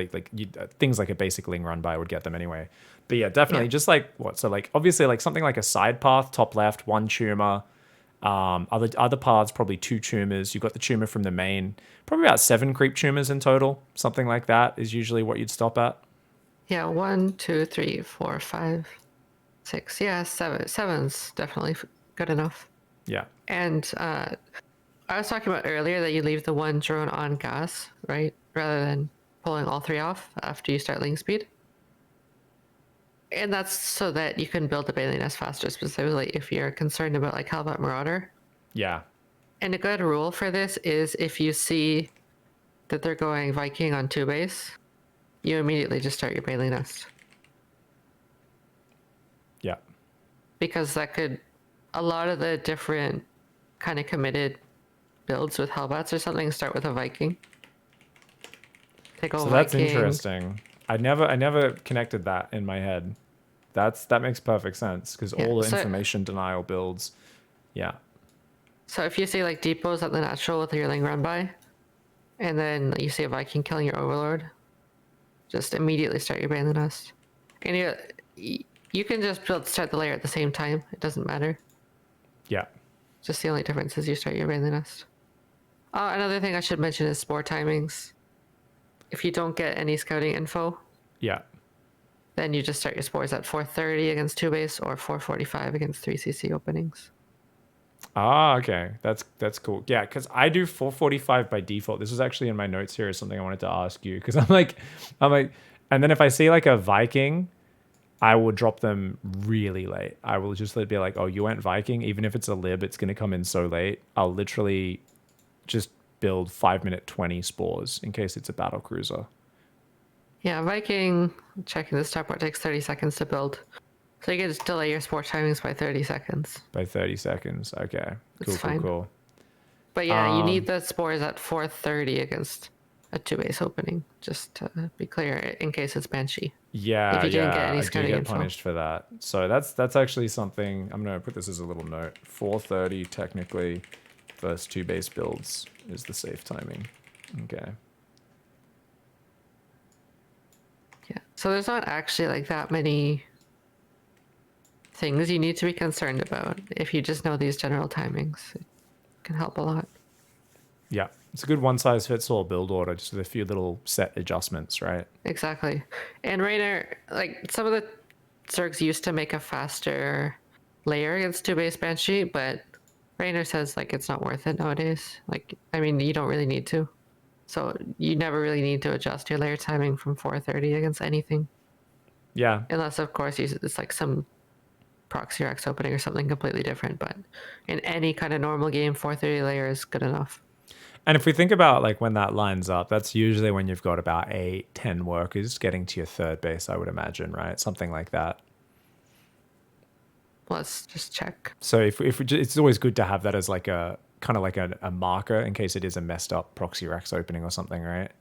things like a basic ling run by would get them anyway. But yeah, definitely just like what? So like obviously like something like a side path, top left, 1 tumor. Other paths probably 2 tumors. You've got the tumor from the main, probably about 7 creep tumors in total. Something like that is usually what you'd stop at. Yeah, 1, 2, 3, 4, 5, 6. Yeah, 7. 7's definitely good enough. Yeah. And I was talking about earlier that you leave the 1 drone on gas, right? Rather than pulling all 3 off after you start ling speed. And that's so that you can build the Bailey Nest faster, specifically if you're concerned about like Hellbat Marauder. Yeah. And a good rule for this is if you see that they're going Viking on 2 base, you immediately just start your Bailey Nest. Yeah. Because that could, a lot of the different kind of committed builds with Hellbats or something start with a Viking. Take So that's interesting. I never connected that in my head. That makes perfect sense because all the information denial builds. Yeah. So if you see like depots at the natural with your ling run by, and then you see a Viking killing your overlord, just immediately start your Bailey Nest. And you can just start the layer at the same time. It doesn't matter. Yeah. Just the only difference is you start your Bailey Nest. Another thing I should mention is spore timings. If you don't get any scouting info, then you just start your spores at 4:30 against 2 base or 4:45 against 3 CC openings. Ah, okay. That's cool. Yeah, because I do 4:45 by default. This was actually in my notes here as something I wanted to ask you because I'm like, and then if I see like a Viking, I will drop them really late. I will just be like, oh, you went Viking, even if it's a lib, it's gonna come in so late. I'll literally just build 5-minute 20 spores in case it's a battle cruiser. Yeah, Viking, checking the start part, takes 30 seconds to build. So you can just delay your spore timings by 30 seconds. By 30 seconds. Okay. Cool. But yeah, you need the spores at 4:30 against a 2 base opening, just to be clear, in case it's Banshee. Yeah, if you didn't get any I do get info. punished for that. So that's actually something, I'm going to put this as a little note. 4:30 technically versus 2 base builds is the safe timing. Okay. Yeah, so there's not actually like that many things you need to be concerned about. If you just know these general timings, it can help a lot. Yeah, it's a good one-size-fits-all build order, just with a few little set adjustments, right? Exactly. And Raynor, like some of the Zergs used to make a faster layer against 2 base Banshee, but Raynor says like it's not worth it nowadays. Like, I mean, you don't really need to. So you never really need to adjust your layer timing from 4:30 against anything. Yeah. Unless, of course, it's like some proxy Rex opening or something completely different. But in any kind of normal game, 4:30 layer is good enough. And if we think about like when that lines up, that's usually when you've got about 8-10 workers getting to your 3rd base, I would imagine, right? Something like that. Let's just check. So if it's always good to have that as like a kind of like a marker in case it is a messed up proxy Rex opening or something, right?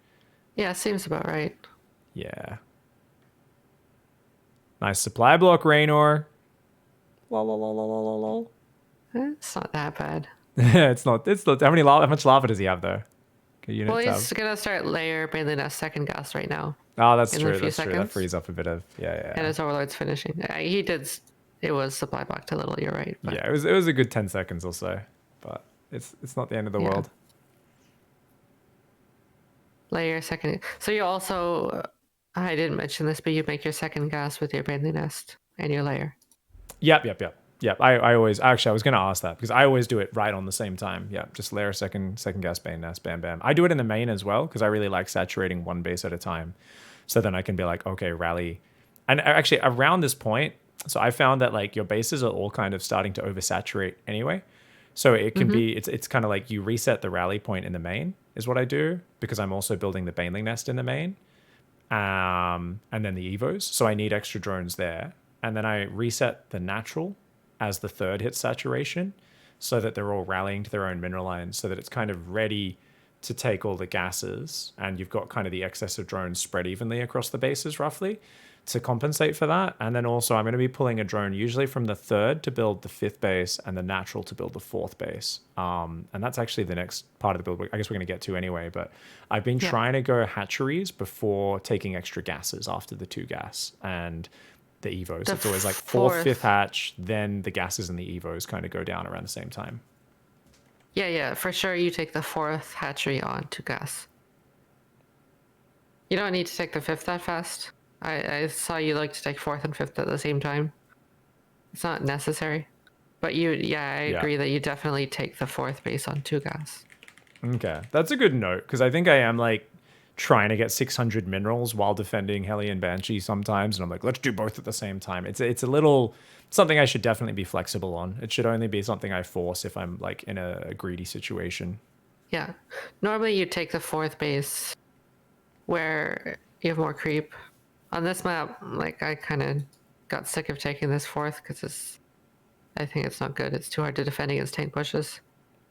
Yeah, seems about right. Yeah. Nice supply block, Raynor. Lol, lol, lol, lol, lol, lol. It's not that bad. It's not. How much lava does he have though? Okay, unit Well, tab. he's gonna start layer mainly nest second gas right now. Oh, that's In a true. few That's true. That seconds. frees up a bit of And yeah. his overlord's finishing. He did. It was supply blocked a little. You're right. But Yeah, it was a good 10 seconds or so, but it's not the end of the Yeah. world. layer second. So you also. I didn't mention this, but you make your second gas with your mainly nest and your layer. Yep. I always actually I was gonna ask that because I always do it right on the same time. Yeah, just layer second gas bane nest, bam bam. I do it in the main as well because I really like saturating one base at a time. So then I can be like, okay, rally. And actually around this point, so I found that like your bases are all kind of starting to oversaturate anyway. So it can be it's kind of like you reset the rally point in the main is what I do because I'm also building the baneling nest in the main. And then the evos. So I need extra drones there. And then I reset the natural as the third hit saturation so that they're all rallying to their own mineral lines so that it's kind of ready to take all the gases and you've got kind of the excess of drones spread evenly across the bases roughly to compensate for that. And then also I'm going to be pulling a drone usually from the third to build the fifth base and the natural to build the fourth base. And that's actually the next part of the build. I guess we're going to get to anyway, but I've been trying to go hatcheries before taking extra gases after the 2 gas and the evos. It's always like fourth, fifth hatch, then the gases and the evos kind of go down around the same time. Yeah, for sure. You take the 4th hatchery on to gas. You don't need to take the 5th that fast. I saw you like to take 4th and 5th at the same time. It's not necessary. But I agree that you definitely take the 4th base on 2 gas. Okay, that's a good note because I think I am like trying to get 600 minerals while defending Hellion Banshee sometimes, and I'm like, let's do both at the same time. It's a little something I should definitely be flexible on. It should only be something I force if I'm like in a greedy situation. Yeah. Normally you take the 4th base where you have more creep. On this map, like I kind of got sick of taking this 4th because I think it's not good. It's too hard to defend against tank pushes.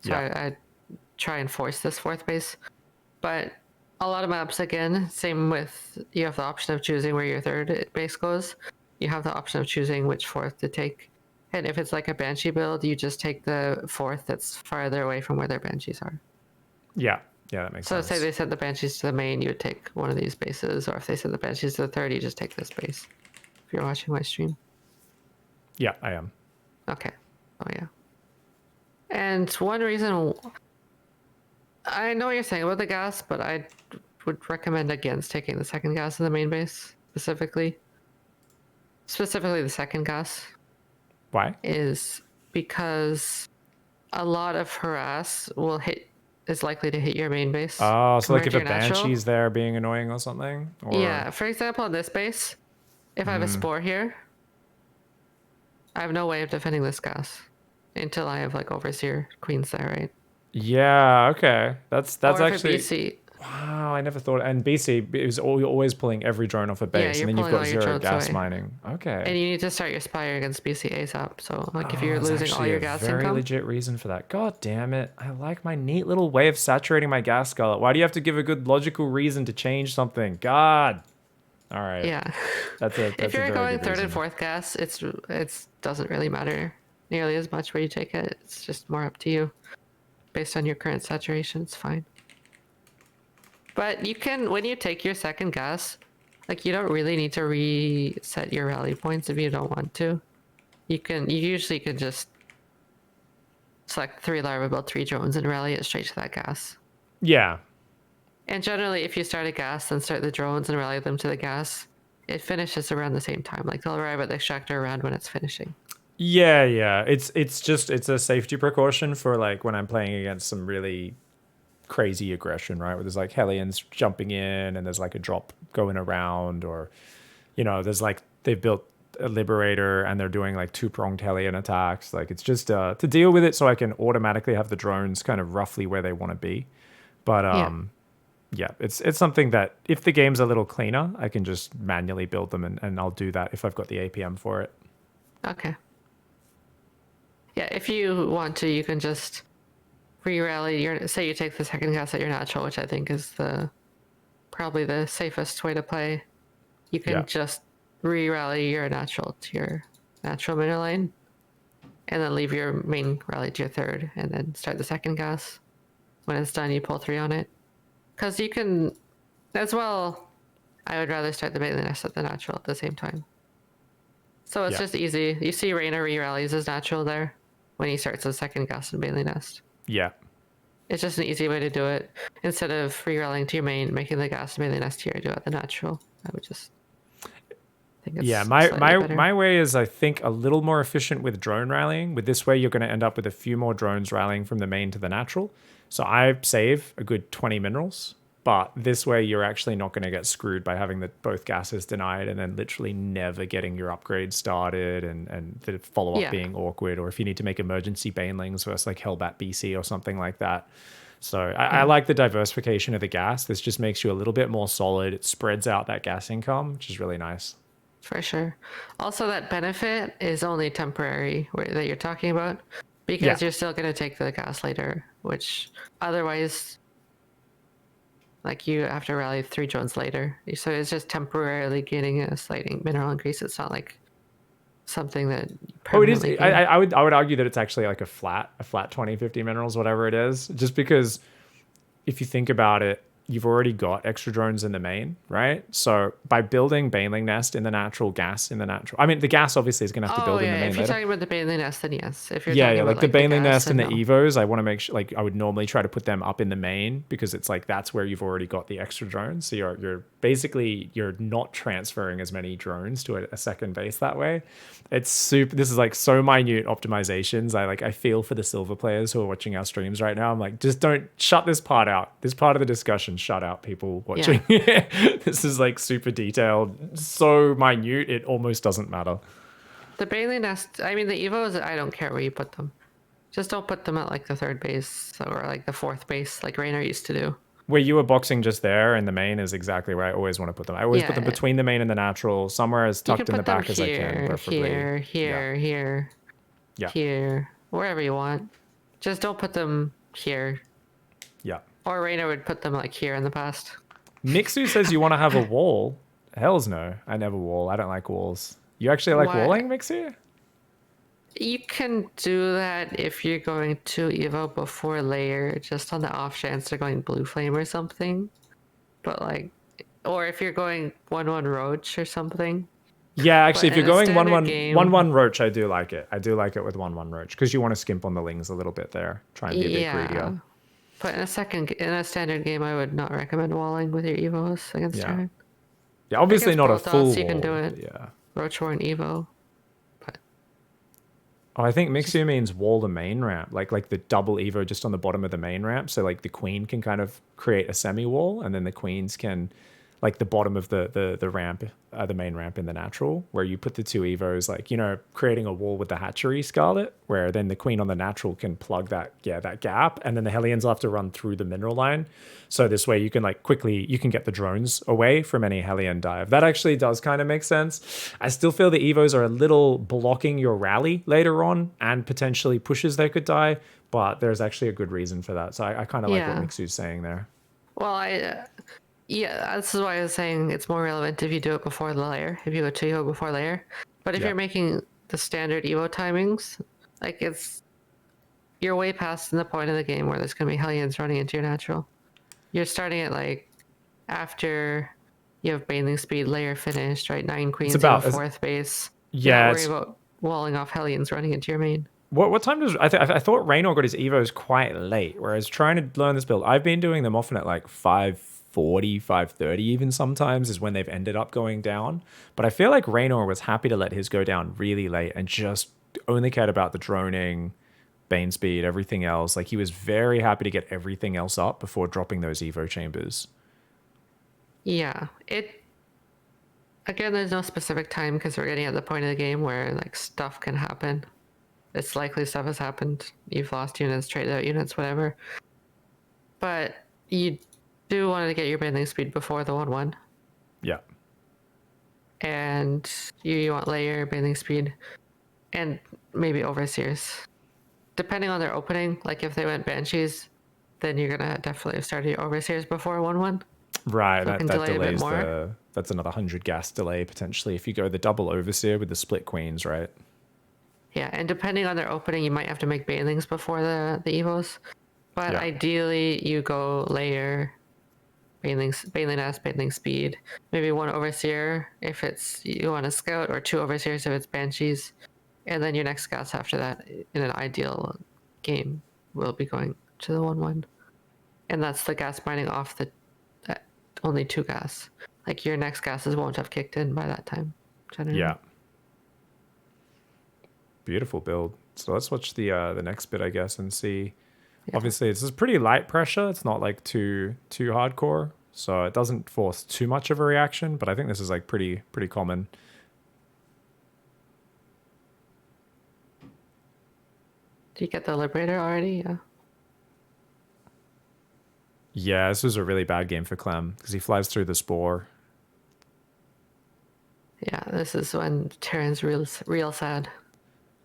So I try and force this 4th base. But a lot of maps, again, same with, you have the option of choosing where your 3rd base goes. You have the option of choosing which 4th to take. And if it's like a Banshee build, you just take the 4th that's farther away from where their Banshees are. Yeah, that makes sense. So say they sent the Banshees to the main, you would take one of these bases. Or if they sent the Banshees to the 3rd, you just take this base. If you're watching my stream. Yeah, I am. Okay. Oh, yeah. And one reason... I know what you're saying about the gas, but I would recommend against taking the 2nd gas in the main base, specifically. Specifically the 2nd gas. Why? Is because a lot of harass is likely to hit your main base. Oh, so like if a Banshee's there being annoying or something? Or... Yeah, for example, on this base, if I have a Spore here, I have no way of defending this gas until I have like Overseer Queens there, right? Yeah, okay. That's or actually... BC. Wow, I never thought... And BC, it was always pulling every drone off a base, and then you've got 0 gas mining. Okay. And you need to start your Spire against BC ASAP. So like if you're losing all your gas very income... legit reason for that. God damn it. I like my neat little way of saturating my gas, Scarlett. Why do you have to give a good logical reason to change something? God. All right. Yeah. That's if you're going 3rd reason. and 4th gas, it doesn't really matter nearly as much where you take it. It's just more up to you. Based on your current saturation, it's fine. But you can, when you take your 2nd gas, like you don't really need to reset your rally points if you don't want to. You usually can just select 3 larvae, build 3 drones, and rally it straight to that gas. Yeah. And generally, if you start a gas, then start the drones and rally them to the gas, it finishes around the same time. Like they'll arrive at the extractor around when it's finishing. Yeah. It's a safety precaution for like when I'm playing against some really crazy aggression, right? Where there's like Hellions jumping in and there's like a drop going around, or there's like they've built a Liberator and they're doing like 2-pronged Hellion attacks. Like it's just to deal with it so I can automatically have the drones kind of roughly where they want to be. But yeah, it's something that if the game's a little cleaner, I can just manually build them and I'll do that if I've got the APM for it. Okay. Yeah, if you want to, you can just re-rally say you take the 2nd gas at your natural, which I think is probably the safest way to play. You can just re-rally your natural to your natural mineral line, and then leave your main rally to your third, and then start the second gas. When it's done, you pull 3 on it. Because you can, as well, I would rather start the Bailey Nest at the natural at the same time. So it's just easy. You see Reyna re-rallies his natural there when he starts the second gas in Bailey Nest. Yeah. It's just an easy way to do it. Instead of re-rallying to your main, making the gas in Bailey Nest here, do it at the natural. I would just think it's my way is, I think, a little more efficient with drone rallying. With this way, you're going to end up with a few more drones rallying from the main to the natural. So I save a good 20 minerals. But this way, you're actually not going to get screwed by having both gases denied and then literally never getting your upgrade started and the follow-up being awkward. Or if you need to make emergency banelings versus like Hellbat BC or something like that. So I like the diversification of the gas. This just makes you a little bit more solid. It spreads out that gas income, which is really nice. For sure. Also, that benefit is only temporary that you're talking about, because you're still going to take the gas later, which otherwise... like you have to rally 3 drones later. So it's just temporarily getting a slight mineral increase. It's not like something that permanently... Oh, it is. I would argue that it's actually like a flat 20, 50 minerals, whatever it is. Just because if you think about it, you've already got extra drones in the main, right? So by building Baneling Nest in the natural, gas in the natural... I mean, the gas obviously is going to have to build in the main if you're later. talking about the Baneling Nest, then yes. If you're talking about, like the Baneling Nest and the Evos, I want to make sure, like, I would normally try to put them up in the main because it's like that's where you've already got the extra drones. So you're basically, you're not transferring as many drones to a second base that way. It's super... This is like so minute optimizations. I feel for the silver players who are watching our streams right now. I'm like, just don't shut this part out. This part of the discussion, shut out, people watching. Yeah. This is like super detailed, so minute, it almost doesn't matter. The Bailey Nest, I mean, the Evos, I don't care where you put them. Just don't put them at like the third base or like the fourth base like Raynor used to do. Where you were boxing just there, and the main is exactly where I always want to put them. I always put them between the main and the natural, somewhere as tucked in the back as I can, preferably. Here, wherever you want. Just don't put them here. Yeah. Or Raynor would put them like here in the past. Mixu says you want to have a wall. Hells no. I never wall. I don't like walls. You actually like walling, Mixu? You can do that if you're going to Evo before layer, just on the off chance they're going blue flame or something. But like, or if you're going 1-1 roach or something. Yeah, actually, if you're going 1-1 roach, I do like it. I do like it with 1-1 roach because you want to skimp on the lings a little bit there. Try and be a bit greedier. But in a standard game, I would not recommend walling with your Evos against Terran. Yeah, obviously not a full wall. You can do it. Yeah. Roach War and Evo. But I think Mixu means wall the main ramp, like the double Evo just on the bottom of the main ramp. So like the queen can kind of create a semi-wall, and then the queens can, like the bottom of the ramp, the main ramp in the natural, where you put the 2 Evos, like, you know, creating a wall with the hatchery Scarlett, where then the queen on the natural can plug that gap, and then the Hellions will have to run through the mineral line. So this way you can like quickly, you can get the drones away from any Hellion dive. That actually does kind of make sense. I still feel the Evos are a little blocking your rally later on and potentially pushes they could die, but there's actually a good reason for that. So I kind of like what Mixu's saying there. Well, yeah, this is why I was saying it's more relevant if you do it before the layer, if you go to Evo before layer. But if you're making the standard Evo timings, like you're way past the point of the game where there's going to be Hellions running into your natural. You're starting at like after you have Baneling Speed layer finished, right? 9 queens in the 4th base. Yeah. Don't worry about walling off Hellions running into your main. What time does... I thought Raynor got his Evos quite late, whereas trying to learn this build, I've been doing them often at like 5:40, 5:30 even sometimes is when they've ended up going down. But I feel like Raynor was happy to let his go down really late and just only cared about the droning, Bane speed, everything else. Like he was very happy to get everything else up before dropping those Evo chambers. Yeah. Again, there's no specific time because we're getting at the point of the game where like stuff can happen. It's likely stuff has happened. You've lost units, traded out units, whatever. But you do want to get your banding speed before the 1-1. Yeah. And you want layer, banding speed, and maybe overseers. Depending on their opening, like if they went Banshees, then you're going to definitely have started your overseers before 1-1. Right, So it that can that delay a bit delays more. that's another 100 gas delay potentially if you go the double overseer with the split queens, right? Yeah, and depending on their opening, you might have to make banelings before the evos. But Yeah. ideally, you go layer baneling S, baneling speed, maybe one overseer if it's you want a scout, or two overseers if it's banshees, and then your next gas after that in an ideal game will be going to the 1-1, and that's the gas mining off the uh, only two gas. Like your next gases won't have kicked in by that time, Yeah. generally. Beautiful build. So let's watch the next bit, I guess, and see. Yeah. Obviously, it's just pretty light pressure. It's not like too hardcore, so it doesn't force too much of a reaction. But I think this is like pretty common. Do you get the Liberator already? Yeah. Yeah, this was a really bad game for Clem because he flies through the spore. Yeah, this is when Terran's real sad.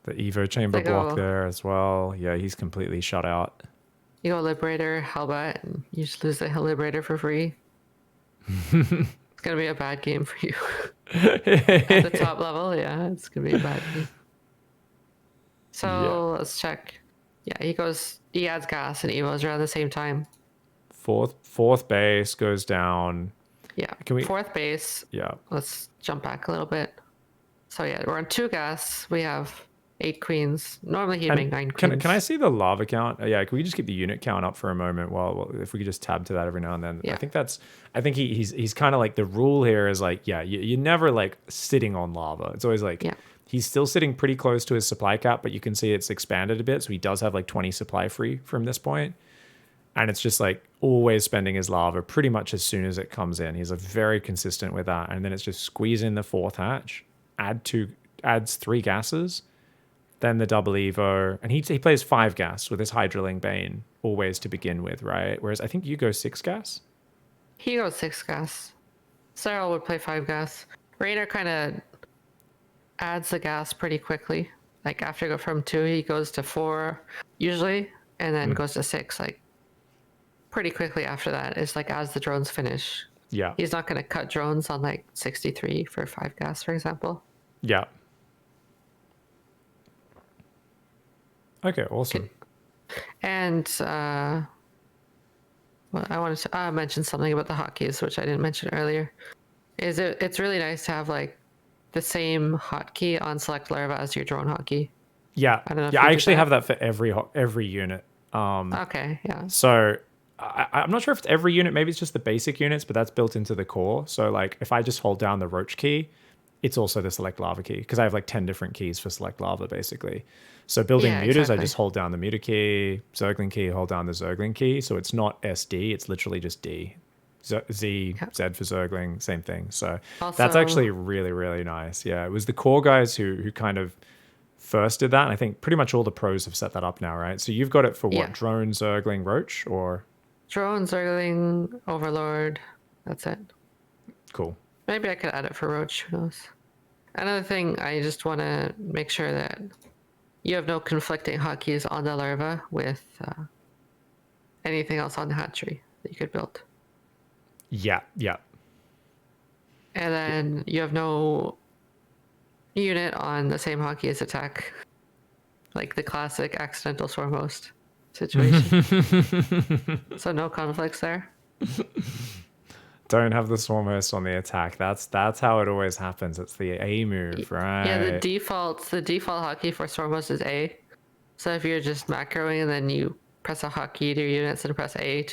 The Evo chamber Like, block oh, there as well. Yeah, he's completely shut out. you go Liberator, Hellbat, and you just lose the Liberator for free. It's gonna be a bad game for you. At the top level, yeah, it's gonna be a bad game. So Yeah. let's check. Yeah, he adds gas and evos around the same time. Fourth base goes down. Yeah. Can we? Fourth base. Yeah. Let's jump back a little bit. So yeah, we're on two gas. We have 8 queens. Normally he'd make 9 queens. Can I see the lava count? Yeah, can we just keep the unit count up for a moment? Well, if we could just tab to that every now and then. Yeah. I think he's kind of like the rule here is like, yeah, you're never like sitting on lava. It's always like, Yeah. he's still sitting pretty close to his supply cap, but you can see it's expanded a bit. So he does have like 20 supply free from this point. And it's just like always spending his lava pretty much as soon as it comes in. He's very consistent with that. And then it's just squeeze in the fourth hatch, adds 3 gases, then the double evo, and he plays 5 gas with his Hydraling Bane always to begin with, right? Whereas I think you go 6 gas. He goes 6 gas. Cyril would play 5 gas. Raynor kind of adds the gas pretty quickly. Like after you go from 2, he goes to 4 usually, and then goes to 6 like pretty quickly after that. It's like as the drones finish. Yeah. He's not going to cut drones on like 63 for 5 gas, for example. Yeah. Okay, awesome. And well, I wanted to mention something about the hotkeys, which I didn't mention earlier. It's really nice to have like the same hotkey on select larva as your drone hotkey. Yeah. I don't know if Yeah, you I did actually that. have that for every unit. Okay, yeah. So I'm not sure if it's every unit, maybe it's just the basic units, but that's built into the core. So like if I just hold down the roach key, it's also the select lava key because I have like 10 different keys for select lava basically. So building Yeah, muters, I exactly. just hold down the muter key, Zergling key, hold down the Zergling key. So it's not SD, it's literally just D. Z, Z for Zergling, same thing. So that's Also- actually really, really nice. Yeah, it was the core guys who kind of first did that. And I think pretty much all the pros have set that up now, right? So you've got it for what? Yeah. Drone, Zergling, Roach, or Drone, Zergling, Overlord. That's it. cool. Maybe I could add it for Roach. Who knows? Another thing, I just want to make sure that you have no conflicting hotkeys on the larva with anything else on the hatchery that you could build. Yeah, yeah. And then you have no unit on the same hotkey as attack. Like the classic accidental swarmhost situation. So no conflicts there. Don't have the swarm host on the attack. That's how it always happens. It's the A move, right? Yeah, the default hotkey for swarmhost is A. So if you're just macroing and then you press a hotkey to your units and press A,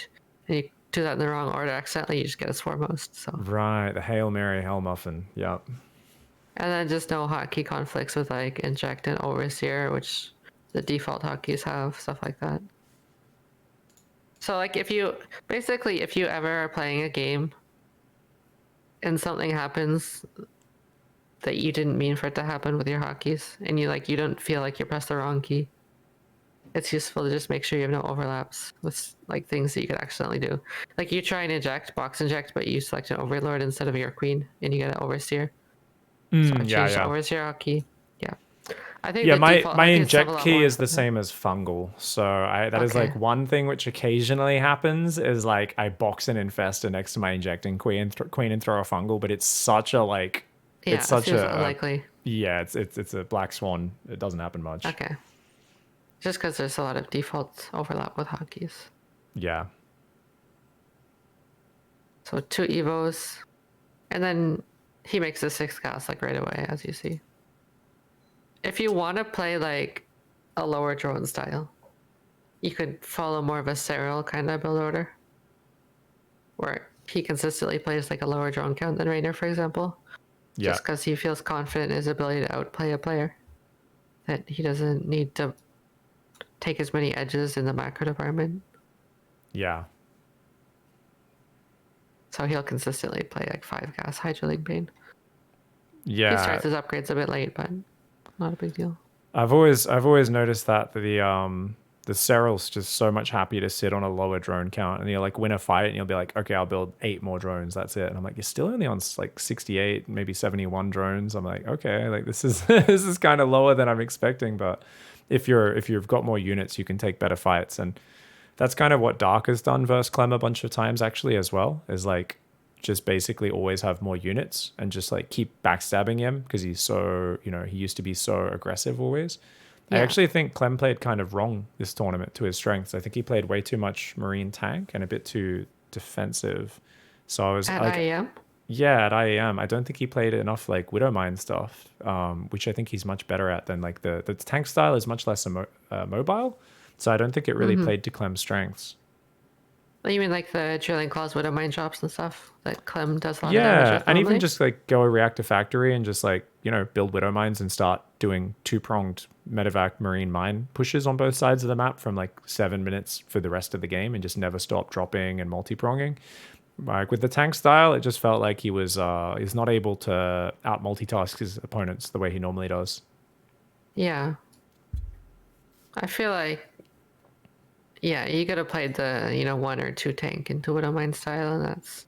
and you do that in the wrong order accidentally, you just get a swarmhost. So Right, the Hail Mary Hail Muffin. Yep. and then just no hotkey conflicts with like inject and overseer, which the default hotkeys have, stuff like that. So like if you ever are playing a game and something happens that you didn't mean for it to happen with your hotkeys, and you don't feel like you pressed the wrong key, it's useful to just make sure you have no overlaps with like things that you could accidentally do. Like you try and inject, box inject, but you select an overlord instead of your queen, and you get an overseer. So I changed the overseer hotkey. Yeah. I think Yeah, the my default my Hotkey is still a inject lot key more is the than that. same as fungal. So that is like Okay. one thing which occasionally happens is like I box an infester next to my injecting queen and throw a fungal, but it's such a like it's Yeah, it such seems a unlikely. yeah, it's a black swan. It doesn't happen much. Okay. Just because there's a lot of default overlap with hotkeys. Yeah. So 2 evos, and then he makes a 6 cast like right away, as you see. If you want to play like a lower drone style, you could follow more of a serial kind of build order, where he consistently plays like a lower drone count than Rainer, for example, Yeah. just because he feels confident in his ability to outplay a player, that he doesn't need to take as many edges in the macro department. Yeah. So he'll consistently play like 5 gas Hydroling Bane. He Yeah. starts his upgrades a bit late, but not a big deal. I've always noticed that the Seral's just so much happier to sit on a lower drone count and you'll like win a fight and you'll be like, okay, I'll build 8 more drones. That's it. And I'm like, you're still only on like 68, maybe 71 drones. I'm like, okay, like this is this is kind of lower than I'm expecting. But if you've got more units, you can take better fights. And that's kind of what Dark has done versus Clem a bunch of times actually as well, is like just basically always have more units and just like keep backstabbing him because he's so, he used to be so aggressive always. I Yeah. actually think Clem played kind of wrong this tournament to his strengths. I think he played way too much Marine tank and a bit too defensive. So I was At like, IEM? yeah, at IAM, I don't think he played enough like Widowmine stuff, which I think he's much better at than like the tank style is much less mobile. So I don't think it really played to Clem's strengths. You mean like the drilling claws widow mine drops and stuff that Clem does a lot of damage Yeah, with and even normally? just like go a reactor factory and just like, build widow mines and start doing two-pronged medevac marine mine pushes on both sides of the map from like 7 minutes for the rest of the game and just never stop dropping and multi-pronging. Like with the tank style, it just felt like he's not able to out multitask his opponents the way he normally does. Yeah. I feel like, yeah, you could have played the, 1 or 2 tank into widow mine style, and that's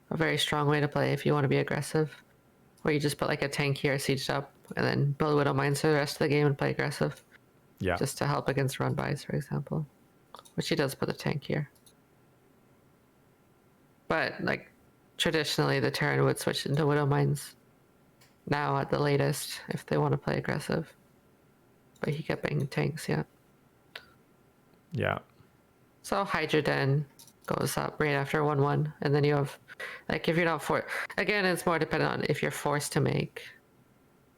a very strong way to play if you want to be aggressive. Where you just put like a tank here sieged up and then build widow mines for the rest of the game and play aggressive. Yeah. Just to help against run bys, for example. Which he does put a tank here. But like traditionally the Terran would switch into widow mines now at the latest if they want to play aggressive. But he kept banging tanks, yeah. Yeah. So Hydra Den goes up right after 1-1, and then you have, like, if you're not again, it's more dependent on if you're forced to make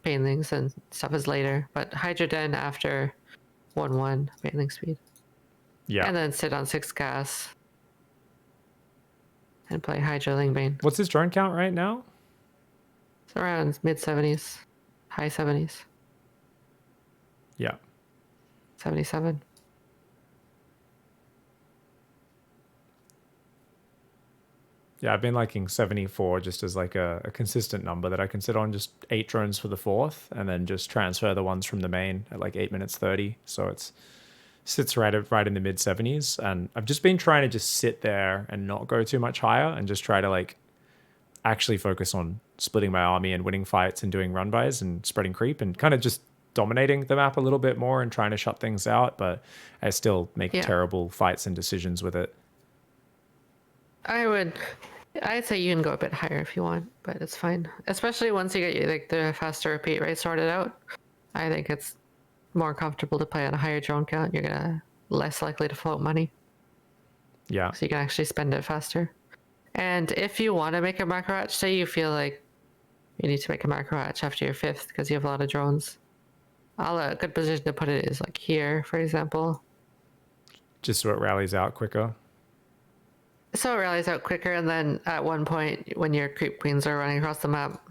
banelings and stuff is later, but Hydra Den after 1-1 baneling speed. Yeah. And then sit on 6 gas and play Hydra Ling Bane. What's his drone count right now? It's around mid 70s, high 70s, Yeah. 77. Yeah, I've been liking 74 just as like a consistent number that I can sit on just 8 drones for the 4th and then just transfer the ones from the main at like 8 minutes 30. So it's sits right in the mid 70s. And I've just been trying to just sit there and not go too much higher and just try to like actually focus on splitting my army and winning fights and doing run bys and spreading creep and kind of just dominating the map a little bit more and trying to shut things out. But I still make terrible fights and decisions with it. I'd say you can go a bit higher if you want, but it's fine. Especially once you get like the faster repeat rate sorted out. I think it's more comfortable to play on a higher drone count. You're gonna less likely to float money. Yeah. So you can actually spend it faster. And if you want to make a macro hatch, say you feel like you need to make a macro hatch after your 5th because you have a lot of drones. A good position to put it is like here, for example. Just so it rallies out quicker. So it rallies out quicker, and then at one point, when your creep queens are running across the map,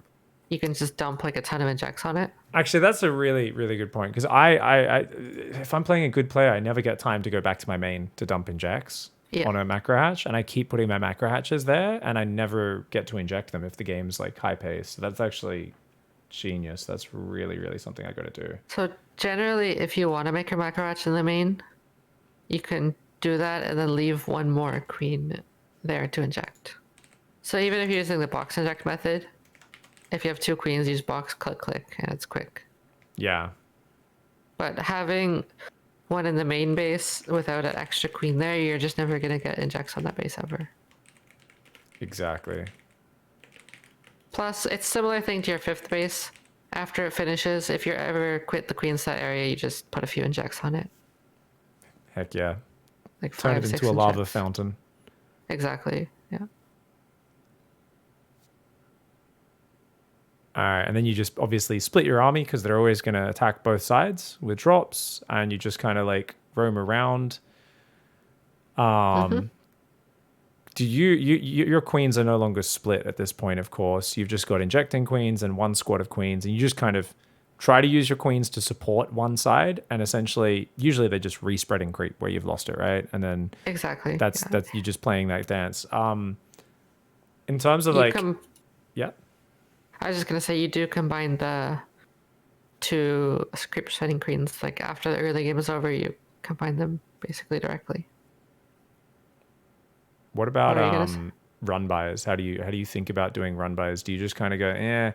you can just dump like a ton of injects on it. Actually, that's a really, really good point because I if I'm playing a good player, I never get time to go back to my main to dump injects on a macro hatch, and I keep putting my macro hatches there, and I never get to inject them if the game's like high pace. So that's actually genius. That's really, really something I got to do. So generally, if you want to make a macro hatch in the main, you can do that and then leave one more queen there to inject. So even if you're using the box inject method, if you have 2 queens, use box, click, click, and it's quick. Yeah. But having one in the main base without an extra queen there, you're just never gonna get injects on that base ever. Exactly. Plus, it's similar thing to your 5th base. After it finishes, if you ever quit the queen set area, you just put a few injects on it. Heck yeah. Like Turn 5, it 6 into a lava injects. fountain. Exactly. Yeah. All right, and then you just obviously split your army because they're always going to attack both sides with drops, and you just kind of like roam around. Do your queens are no longer split at this point? Of course, you've just got injecting queens and one squad of queens, and you just kind of try to use your queens to support one side, and essentially, usually they're just respreading creep where you've lost it, right? And then Exactly. that's Yeah. you just playing that dance. In terms of You like, come. yeah. I was just gonna say you do combine the two creep setting queens. Like after the early game is over, you combine them basically directly. What about What are you gonna say? run bys? How do you think about doing run bys? Do you just kind of go,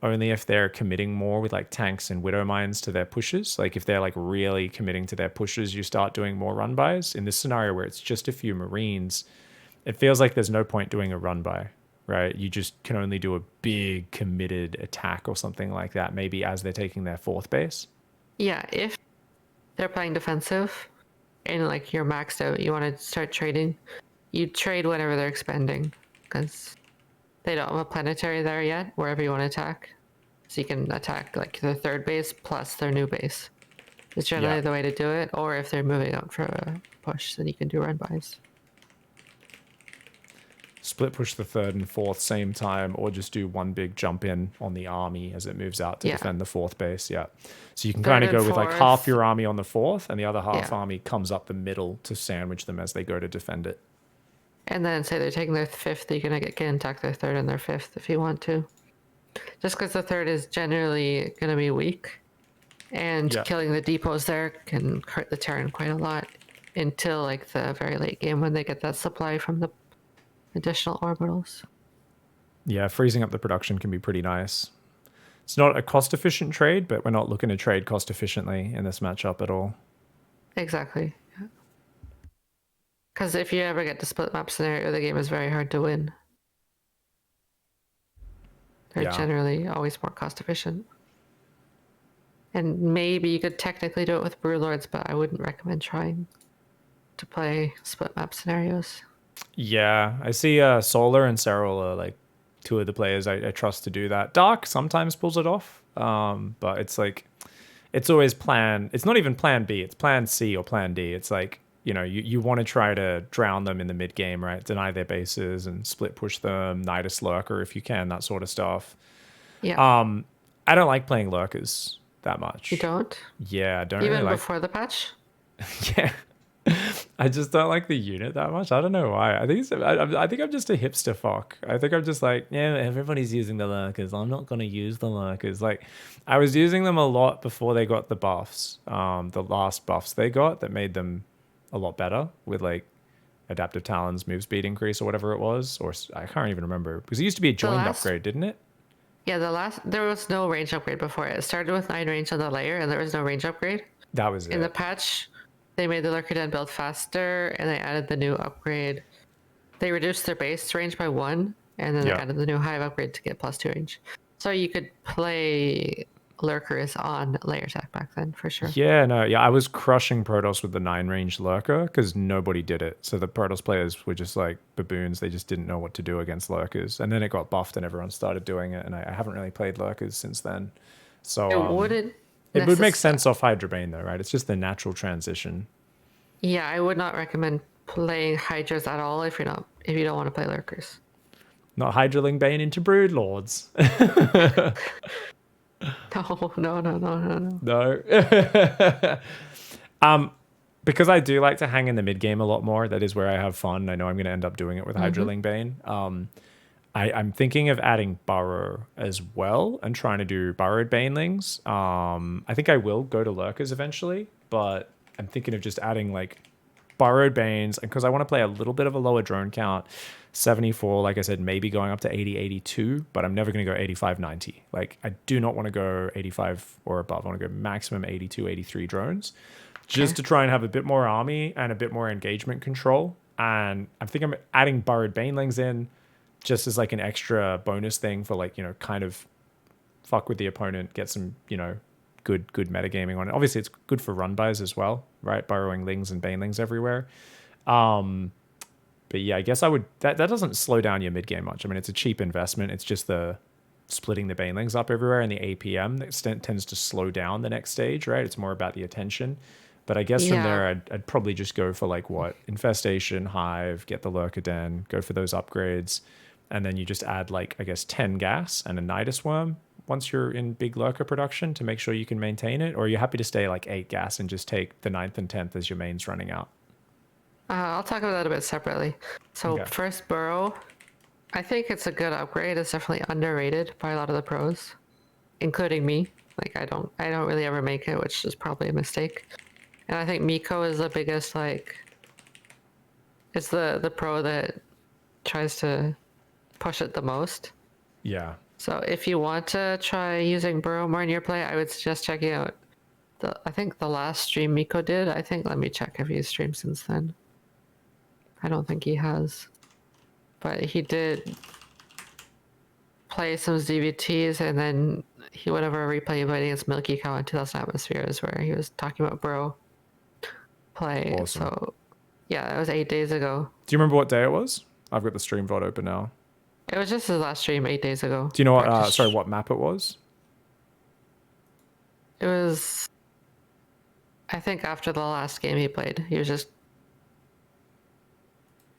only if they're committing more with like tanks and widow mines to their pushes? Like if they're like really committing to their pushes, you start doing more run bys. In this scenario where it's just a few marines, it feels like there's no point doing a run by, right? You just can only do a big committed attack or something like that, maybe as they're taking their 4th base. Yeah, if they're playing defensive and like you're maxed out, you want to start trading. You trade whenever they're expanding because they don't have a planetary there yet. Wherever you want to attack, so you can attack like their 3rd base plus their new base. It's generally Yeah. the way to do it. Or if they're moving out for a push, then you can do run bys. Split push the 3rd and 4th same time, or just do one big jump in on the army as it moves out to Yeah. defend the 4th base. Yeah. So you can 3rd kind of and go with like 4th. half your army on the 4th and the other half Yeah. army comes up the middle to sandwich them as they go to defend it. And then say they're taking their 5th, you can get attack their 3rd and their 5th if you want to. Just because the 3rd is generally going to be weak. And Yeah. killing the depots there can hurt the Terran quite a lot until like the very late game when they get that supply from the additional orbitals. Yeah, freezing up the production can be pretty nice. It's not a cost-efficient trade, but we're not looking to trade cost-efficiently in this matchup at all. Exactly. Because if you ever get to split map scenario, the game is very hard to win. They're generally always more cost efficient. And maybe you could technically do it with Brew Lords, but I wouldn't recommend trying to play split map scenarios. Yeah, I see Solar and Serral are like 2 of the players I trust to do that. Dark sometimes pulls it off, but it's like, it's always it's not even plan B, it's plan C or plan D. It's like, you want to try to drown them in the mid game, right? Deny their bases and split push them, Nidus Lurker if you can, that sort of stuff. Yeah. I don't like playing Lurkers that much. You don't? Yeah, I don't Even really like. before the patch? Yeah. I just don't like the unit that much. I don't know why. I think I'm just a hipster fuck. I think I'm just like, yeah, everybody's using the Lurkers. I'm not gonna use the Lurkers. Like, I was using them a lot before they got the buffs. The last buffs they got that made them a lot better with like adaptive talons, move speed increase, or whatever it was. Or I can't even remember because it used to be a joined upgrade, didn't it? Yeah, there was no range upgrade before it. It started with 9 range on the layer, and there was no range upgrade. That was it. In the patch, they made the Lurker Den build faster, and they added the new upgrade. They reduced their base range by 1, and then they added the new hive upgrade to get +2 range. So you could play Lurkers on layer attack back then, for sure. Yeah, no, yeah, I was crushing PROTOSS with the 9 range Lurker because nobody did it. So the PROTOSS players were just like baboons. They just didn't know what to do against Lurkers. And then it got buffed and everyone started doing it. And I haven't really played Lurkers since then. So it would make sense off Hydrabane though, right? It's just the natural transition. Yeah, I would not recommend playing Hydras at all if you don't want to play Lurkers. Not Hydraling Bane into Brood Lords. No. Because I do like to hang in the mid game a lot more. That is where I have fun. I know I'm going to end up doing it with Hydraling Bane. I'm thinking of adding Burrow as well and trying to do Burrowed Banelings. I think I will go to Lurkers eventually, but I'm thinking of just adding like Burrowed Banes, and because I want to play a little bit of a lower drone count, 74, like I said, maybe going up to 80, 82, but I'm never going to go 85, 90. Like, I do not want to go 85 or above. I want to go maximum 82, 83 drones, just to try and have a bit more army and a bit more engagement control. And I think I'm adding Burrowed Banelings in just as like an extra bonus thing for like, kind of fuck with the opponent, get some, good metagaming on it. Obviously, it's good for run bys as well, right? Burrowing lings and banelings everywhere. But yeah, I guess I would. That doesn't slow down your mid game much. I mean, it's a cheap investment. It's just the splitting the banelings up everywhere and the APM that tends to slow down the next stage, right? It's more about the attention. But I guess from there, I'd probably just go for like Infestation, Hive, get the Lurker Den, go for those upgrades, and then you just add like, I guess, 10 gas and a Nidus Worm once you're in big Lurker production to make sure you can maintain it, or you're happy to stay like 8 gas and just take the 9th and 10th as your mains running out? I'll talk about that a bit separately. So first, Burrow. I think it's a good upgrade. It's definitely underrated by a lot of the pros, including me. Like I don't really ever make it, which is probably a mistake. And I think Miko is the biggest, like, it's the pro that tries to push it the most. Yeah. So if you want to try using Burrow more in your play, I would suggest checking out I think the last stream Miko did. Let me check if he's streamed since then. I don't think he has. But he did play some ZvTs, and then he went over a replay fight against Milky Cow in 2000 Atmospheres where he was talking about Burrow play. Awesome. So yeah, that was 8 days ago. Do you remember what day it was? I've got the stream VOD open now. It was just his last stream 8 days ago. Do you know what, what map it was? It was, I think after the last game he played. He was just,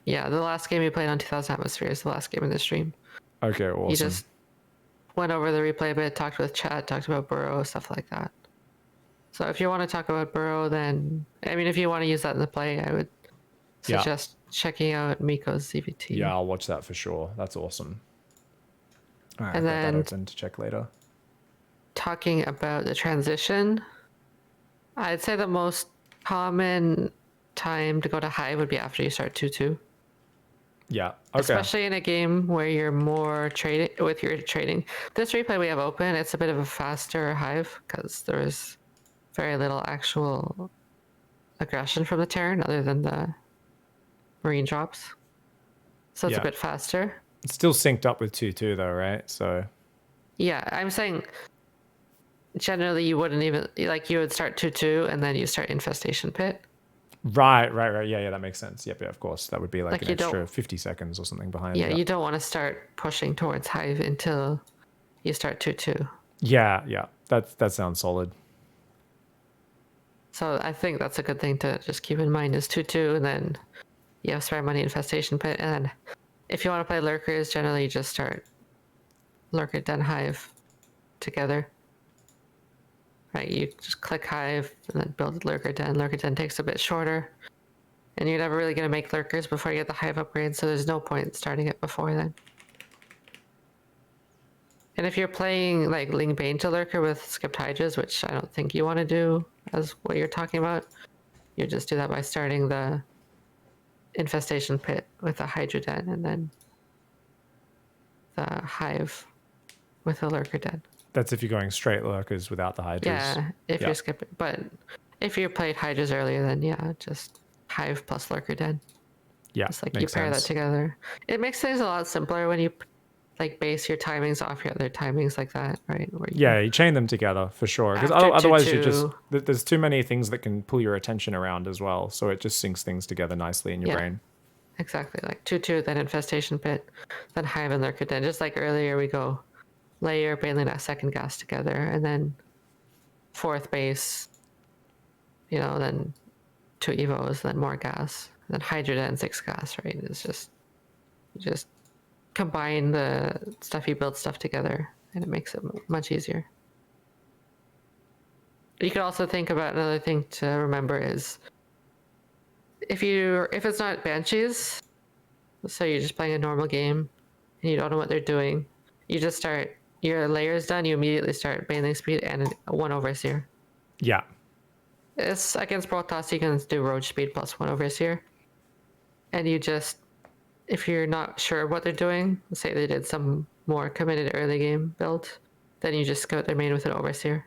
the last game he played on 2000 Atmospheres, the last game in the stream. Okay, awesome. He just went over the replay a bit, talked with chat, talked about Burrow, stuff like that. So if you want to talk about Burrow, then, I mean, if you want to use that in the play, I would suggest checking out Miko's ZvT. Yeah, I'll watch that for sure. That's awesome. All right, and I've then got that open to check later. Talking about the transition, I'd say the most common time to go to high would be after you start 2-2. Yeah, okay. Especially in a game where you're more trading with your trading. This replay we have open, it's a bit of a faster hive because there's very little actual aggression from the Terran other than the marine drops. So it's a bit faster. It's still synced up with 2-2 though, right? So yeah, I'm saying generally you wouldn't even, like, you would start 2-2 and then you start Infestation Pit. Right. Yeah, that makes sense. Yep, yeah, of course. That would be like an extra 50 seconds or something behind. Yeah, you don't want to start pushing towards hive until you start 2-2. Yeah. That sounds solid. So I think that's a good thing to just keep in mind is 2-2, and then you have spare money Infestation Pit, and then if you want to play Lurkers, generally you just start Lurker Den Hive together. Right, you just click Hive and then build Lurker Den. Lurker Den takes a bit shorter, and you're never really going to make Lurkers before you get the Hive upgrade, so there's no point starting it before then. And if you're playing like Ling Bane to Lurker with skipped Hydras, which I don't think you want to do as what you're talking about, you just do that by starting the Infestation Pit with a Hydra Den and then the Hive with a Lurker Den. That's if you're going straight Lurkers without the Hydras. Yeah, if you're skipping. But if you played Hydras earlier, then just Hive plus Lurker Den. Yeah, it's like you pair that together. It makes things a lot simpler when you like base your timings off your other timings like that, right? You chain them together for sure. Because otherwise there's too many things that can pull your attention around as well. So it just syncs things together nicely in your brain. Exactly. Like 2-2, then Infestation Pit, then Hive and Lurker Den. Just like earlier, we go layer, Baneling, that second gas together, and then fourth base, then 2 Evos, then more gas, then Hydra Den, 6 gas, right? It's just combine the stuff you build stuff together, and it makes it much easier. You could also think about another thing to remember is if it's not Banshees, so you're just playing a normal game and you don't know what they're doing, you just start your layers done, you immediately start Baneling Speed and a 1 Overseer. Yeah. It's against PROTOSS, you can do road speed +1 overseer. And you just, if you're not sure what they're doing, say they did some more committed early game build, then you just scout their main with an overseer.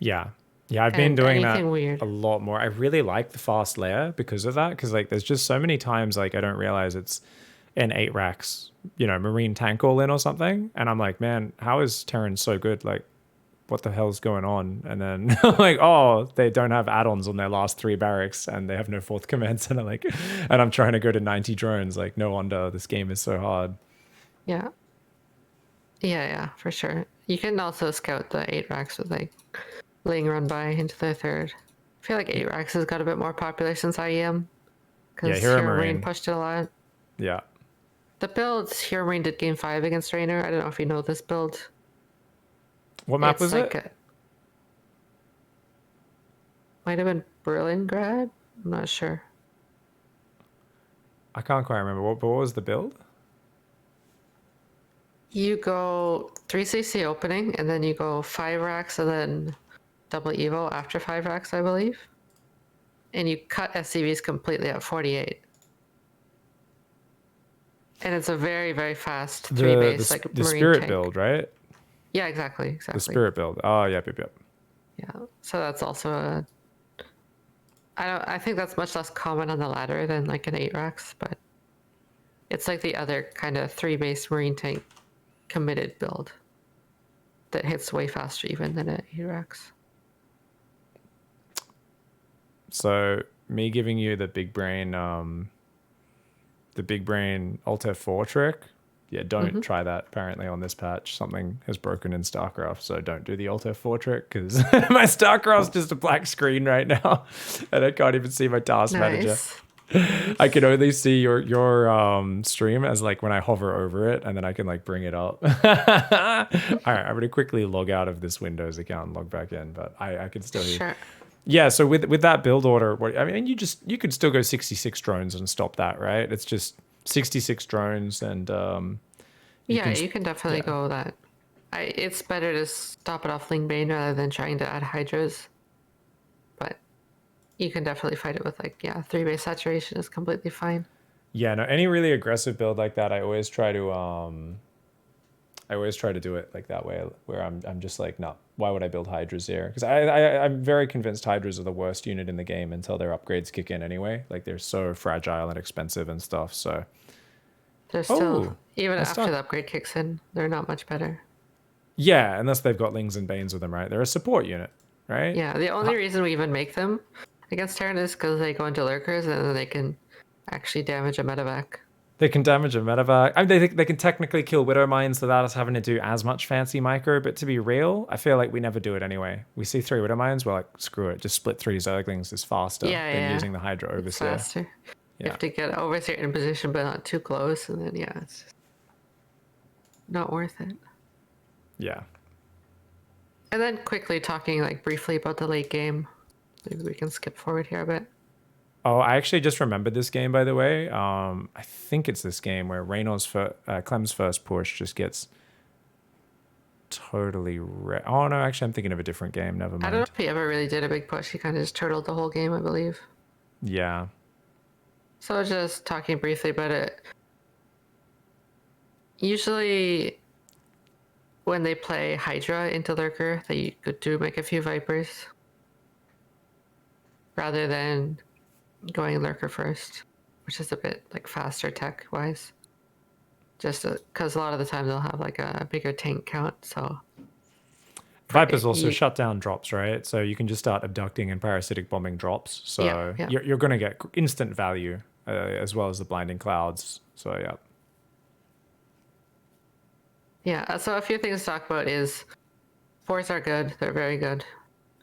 Yeah. Yeah, I've been And doing that anything weird. a lot more. I really like the fast layer because of that. Because like, there's just so many times like I don't realize it's an 8 racks, marine tank all in or something, and I'm like, man, how is Terran so good? Like, what the hell's going on? And then like, oh, they don't have add-ons on their last 3 barracks, and they have no 4th command center. Like, and I'm trying to go to 90 drones. Like, no wonder this game is so hard. Yeah. Yeah, for sure. You can also scout the 8 racks with like ling run by into the 3rd. I feel like 8 racks has got a bit more popular since IEM. Because Hero Hero Marine Marine pushed it a lot. Yeah. The builds, Hero Marine did game 5 against Raynor. I don't know if you know this build. What map was like it? Might have been Berlingrad? I'm not sure. I can't quite remember. What was the build? You go 3cc opening, and then you go 5 racks, and then double Evo after 5 racks, I believe. And you cut SCVs completely at 48. And it's a very, very fast 3 base, like the marine spirit tank. build, right? Yeah, exactly. The spirit build. Oh, yep. Yeah, so that's also a... I think that's much less common on the ladder than like an 8 racks, but it's like the other kind of 3 base marine tank committed build that hits way faster even than an 8 racks. So me giving you the big brain Alt F4 trick. Yeah, don't try that apparently on this patch. Something has broken in StarCraft, so don't do the Alt F4 trick because my StarCraft's just a black screen right now and I can't even see my task manager. I can only see your stream as like when I hover over it, and then I can like bring it up. All right, I'm gonna quickly log out of this Windows account and log back in, but I can still hear. Sure. Yeah, so with that build order, I mean, you could still go 66 drones and stop that, right? It's just 66 drones, and you can definitely go that. It's better to stop it off Ling Bane rather than trying to add hydras. But you can definitely fight it with 3 base saturation is completely fine. Yeah, no, any really aggressive build like that, I always try to do it like that way, where I'm just like, no, why would I build hydras here? Because I'm very convinced hydras are the worst unit in the game until their upgrades kick in anyway. Like, they're so fragile and expensive and stuff. So they're still, even after the upgrade kicks in, they're not much better. Yeah, unless they've got lings and banes with them, right? They're a support unit, right? Yeah, the only reason we even make them against Terran is because they go into lurkers and then they can actually damage a medevac. They can damage a medevac. I mean, they can technically kill Widow Mines without us having to do as much fancy micro, but to be real, I feel like we never do it anyway. We see 3 Widow Mines, we're like, screw it, just split 3 Zerglings is faster than using the Hydra Overseer. It's faster. You have to get Overseer in position, but not too close, and then, it's just not worth it. Yeah. And then quickly talking, briefly about the late game. Maybe we can skip forward here a bit. Oh, I actually just remembered this game, by the way. I think it's this game where Clem's first push just gets totally... Oh, no, actually, I'm thinking of a different game. Never mind. I don't know if he ever really did a big push. He kind of just turtled the whole game, I believe. Yeah. So just talking briefly about it. Usually, when they play Hydra into Lurker, they do make a few Vipers. Rather than going Lurker first, which is a bit faster tech-wise. Just because a lot of the time they'll have a bigger tank count, so... Vipers also shut down drops, right? So you can just start abducting and parasitic bombing drops. So you're going to get instant value as well as the blinding clouds. So yeah. Yeah, so a few things to talk about is 4s are good. They're very good,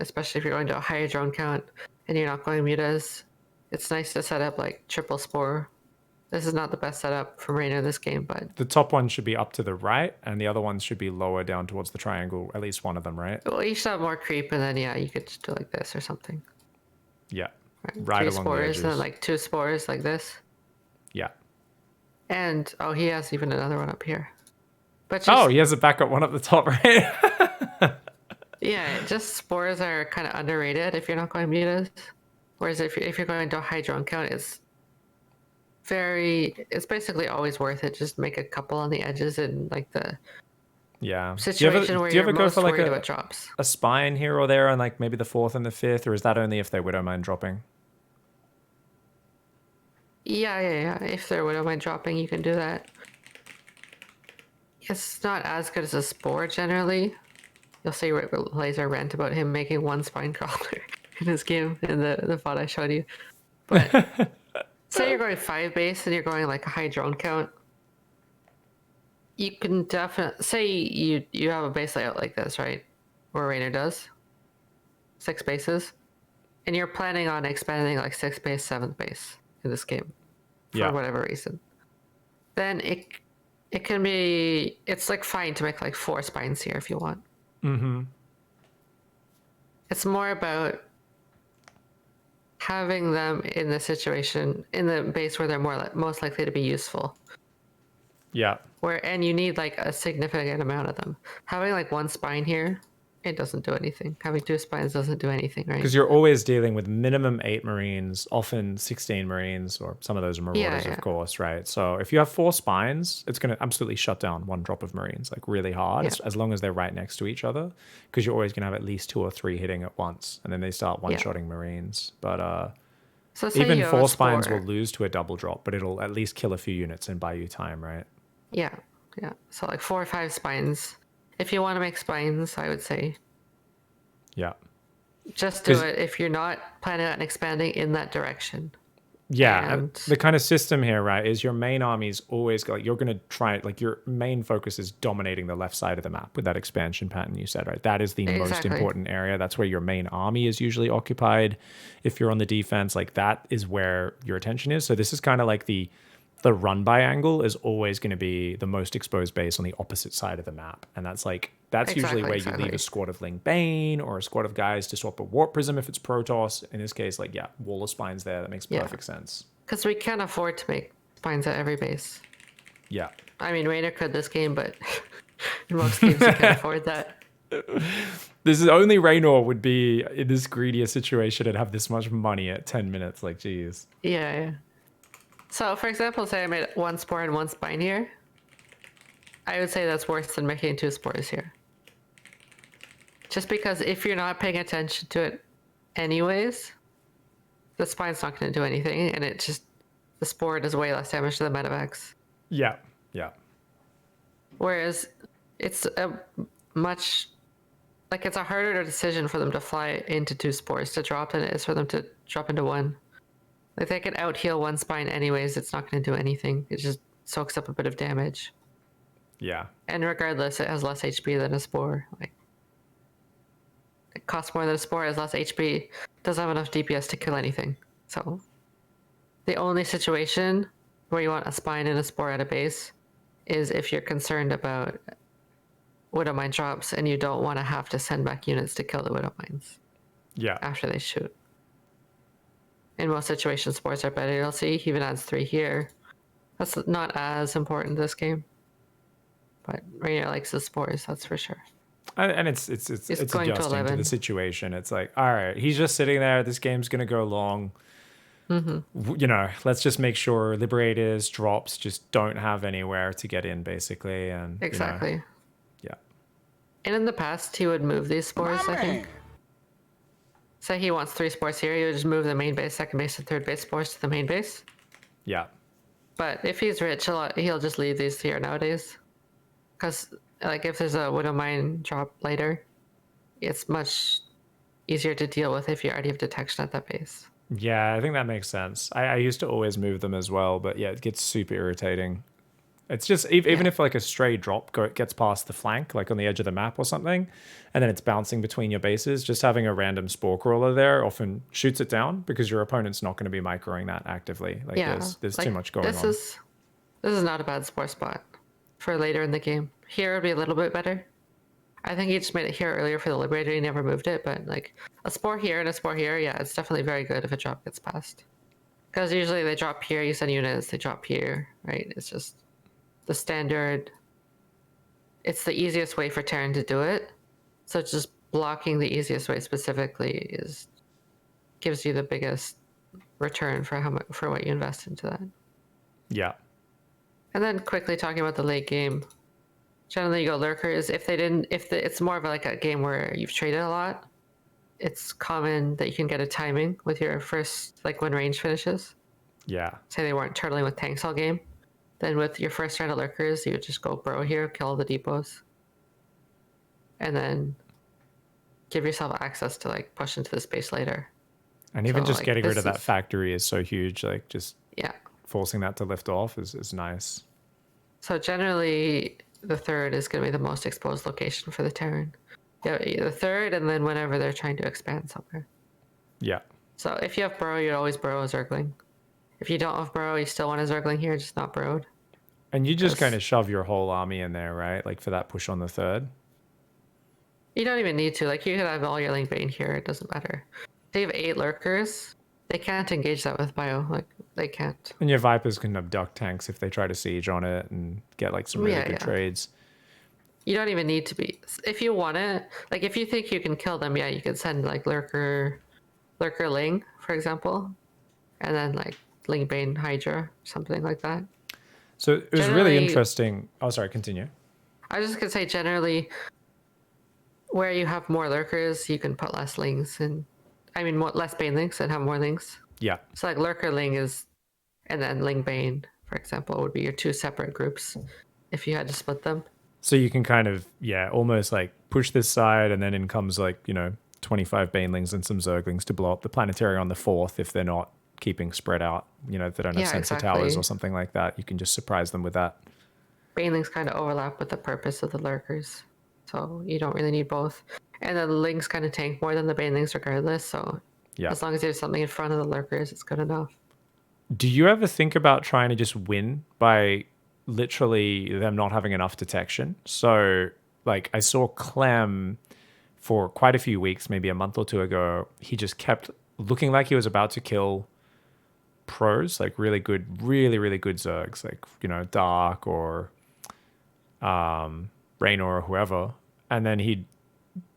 especially if you're going to a higher drone count and you're not going mutas. It's nice to set up triple spore. This is not the best setup for Raynor this game, but... The top one should be up to the right, and the other ones should be lower down towards the triangle, at least one of them, right? Well, you should have more creep, and then, you could just do like this or something. Yeah. Right 3 along spores, the edges. and then 2 spores like this. Yeah. And, he has even another one up here. But he has a backup one up the top, right? Yeah, just spores are kind of underrated if you're not going mutas. Whereas if you're going to a high drone count, it's basically always worth it. Just make a couple on the edges and like the Yeah. situation where Do you you're ever go most for like worried about drops. a spine here or there on like maybe the 4th and the 5th, or is that only if they Widow Mine dropping? Yeah. If there would mind dropping, you can do that. It's not as good as a spore generally. You'll see Laser rant about him making one spine crawler in his game in the VOD I showed you. But say you're going 5 base and you're going like a high drone count. You can definitely say you have a base layout like this, right? Or Rainer does. 6 bases. And you're planning on expanding like 6th base, 7th base in this game. For whatever reason. Then it can be, it's like fine to make like 4 spines here if you want. Mm-hmm. It's more about having them in the situation, in the base where they're most likely to be useful. Yeah. And you need like a significant amount of them. Having like 1 spine here, it doesn't do anything. Having 2 spines doesn't do anything, right? Because you're always dealing with minimum 8 Marines, often 16 Marines, or some of those are Marauders, of course, right? So if you have 4 spines, it's going to absolutely shut down 1 drop of Marines, like really hard, as long as they're right next to each other, because you're always going to have at least 2 or 3 hitting at once, and then they start one-shotting Marines. But so even 4 spines will lose to a double drop, but it'll at least kill a few units and buy you time, right? Yeah. So like 4 or 5 spines. If you want to make spines, I would say. Yeah. Just do it if you're not planning on expanding in that direction. Yeah, and the kind of system here, right, is your main army's always like you're going to try like your main focus is dominating the left side of the map with that expansion pattern you said, right? That is the most important area. That's where your main army is usually occupied. If you're on the defense, like that is where your attention is. So this is kind of like the run by angle is always going to be the most exposed base on the opposite side of the map, and that's usually where you leave a squad of Ling Bane or a squad of guys to swap a Warp Prism if it's PROTOSS. In this case, like wall of spines there. That makes perfect sense. Because we can't afford to make spines at every base. Yeah. I mean, Rainer could this game, but in most games you can't afford that. This is only Raynor would be in this greedy a situation and have this much money at 10 minutes. Like, geez. Yeah. So, for example, say I made 1 spore and 1 spine here. I would say that's worse than making 2 spores here. Just because if you're not paying attention to it anyways, the spine's not going to do anything, and the spore does way less damage to the medevacs. Yeah. Whereas it's a harder decision for them to fly into 2 spores to drop than it is for them to drop into 1. Like they can out heal 1 spine anyways, it's not going to do anything. It just soaks up a bit of damage. Yeah. And regardless, it has less HP than a spore. Like it costs more than a spore, has less HP, doesn't have enough DPS to kill anything. So the only situation where you want a spine and a spore at a base is if you're concerned about Widow Mine drops and you don't want to have to send back units to kill the Widow Mines. Yeah. After they shoot. In most situations, spores are better. You'll see he even adds 3 here. That's not as important in this game. But Rainer likes the spores, that's for sure. And it's adjusting to the situation. It's like, all right, he's just sitting there. This game's going to go long. Mm-hmm. Let's just make sure Liberators, drops just don't have anywhere to get in, basically. And exactly. Yeah. And in the past, he would move these spores, I think. Say he wants 3 spores here, he would just move the main base, second base, and third base spores to the main base. Yeah. But if he's rich, he'll just leave these here nowadays. Because, like, if there's a Widow Mine drop later, it's much easier to deal with if you already have detection at that base. Yeah, I think that makes sense. I used to always move them as well, but yeah, it gets super irritating. It's just, even if like a stray drop gets past the flank, like on the edge of the map or something, and then it's bouncing between your bases, just having a random spore crawler there often shoots it down because your opponent's not going to be microing that actively. Like there's too much going on. This is not a bad spore spot for later in the game. Here would be a little bit better. I think he just made it here earlier for the Liberator. He never moved it, but like a spore here and a spore here, yeah, it's definitely very good if a drop gets passed. Because usually they drop here, you send units, they drop here, right? It's just the easiest way for Terran to do it. So just blocking the easiest way specifically gives you the biggest return for how much for what you invest into that. Yeah. And then quickly talking about the late game. Generally, you go lurkers. It's more of like a game where you've traded a lot. It's common that you can get a timing with your first, like when range finishes. Yeah. Say they weren't turtling with tanks all game. Then with your first round of lurkers, you would just go Burrow here, kill all the depots, and then give yourself access to like push into the space later. And even So, just like, getting rid this of that is- factory is so huge. Like just Yeah. forcing that to lift off is nice. So generally, the third is going to be the most exposed location for the Terran. Yeah, the third, and then whenever they're trying to expand somewhere. Yeah. So if you have Burrow, you'd always Burrow a Zergling. If you don't have Burrow, you still want a Zergling here, just not Burrowed. And you just 'Cause kind of shove your whole army in there, right? Like for that push on the third. you don't even need to. Like, you could have all your Ling Bane here, it doesn't matter. They have 8 Lurkers. They can't engage that with Bio. Like, they can't. And your Vipers can abduct tanks if they try to siege on it and get like some really Yeah, good yeah. trades. You don't even need to be. If you want it, like, if you think you can kill them, yeah, you could send, like, Lurker Ling, for example. And then, like, Ling Bane Hydra, something like that. So it was really interesting. Oh, sorry, continue. I was just going to say, generally, where you have more Lurkers, you can put less Lings and less Bane Lings and have more Lings. Yeah. So like Lurker Ling and then Ling Bane, for example, would be your 2 separate groups if you had to split them. So you can kind of, almost like push this side and then in comes like, 25 Banelings and some Zerglings to blow up the planetary on the 4th if they're not keeping spread out. If they don't have sensor towers or something like that, you can just surprise them with that. Banelings kind of overlap with the purpose of the Lurkers. So you don't really need both. And then the Lings kind of tank more than the Banelings regardless. So as long as there's something in front of the Lurkers, it's good enough. Do you ever think about trying to just win by literally them not having enough detection? So like I saw Clem for quite a few weeks, maybe a month or 2 ago, he just kept looking like he was about to kill pros, like really good Zergs, like, Dark or Raynor or whoever. And then he'd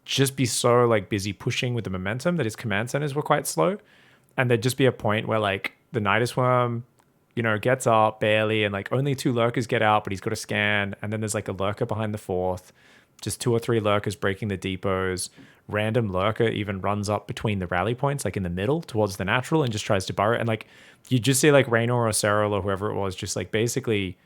just be so like busy pushing with the momentum that his command centers were quite slow. And there'd just be a point where like the Nidus Worm, gets up barely and like only 2 Lurkers get out, but he's got a scan. And then there's like a Lurker behind the 4th, just 2 or 3 Lurkers breaking the depots. Random Lurker even runs up between the rally points, like in the middle towards the natural and just tries to burrow. And like you just see like Raynor or Cyril or whoever it was just like basically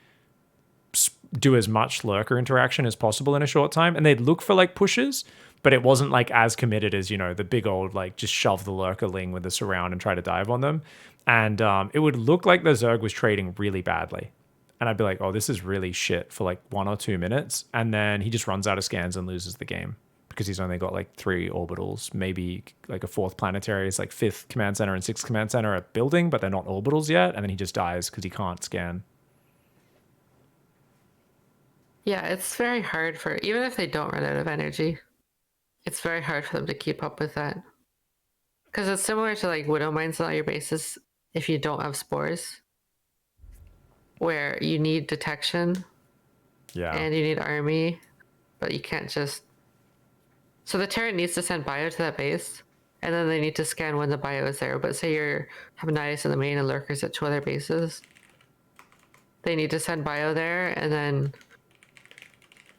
do as much Lurker interaction as possible in a short time. And they'd look for like pushes, but it wasn't like as committed as, the big old like just shove the Lurker Ling with the surround and try to dive on them. And it would look like the Zerg was trading really badly. And I'd be like, oh, this is really shit for like 1 or 2 minutes. And then he just runs out of scans and loses the game because he's only got like 3 orbitals, maybe like a 4th planetary. It's like 5th command center and 6th command center are building, but they're not orbitals yet. And then he just dies because he can't scan. Yeah, it's very hard even if they don't run out of energy, it's very hard for them to keep up with that. Because it's similar to like Widow Mines on all your bases if you don't have spores, where you need detection and you need army, but you can't just... So the Terran needs to send bio to that base, and then they need to scan when the bio is there. But say you have Nidus in the main and Lurkers at 2 other bases, they need to send bio there, and then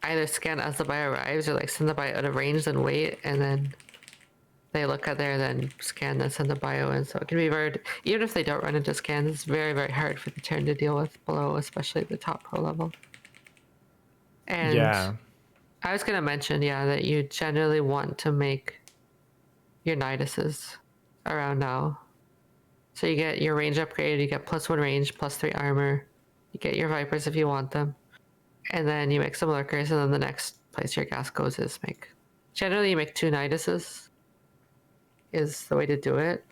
either scan as the bio arrives or like send the bio out of range and wait, and then they look at there, then scan, then send the bio in. So it can be very, even if they don't run into scans, it's very, very hard for the Terran to deal with below, especially the top pro level. And I was going to mention, that you generally want to make your Niduses around now. So you get your range upgrade, you get +1 range, +3 armor, you get your Vipers if you want them. And then you make some Lurkers, and then the next place your gas goes is generally you make 2 Niduses is the way to do it.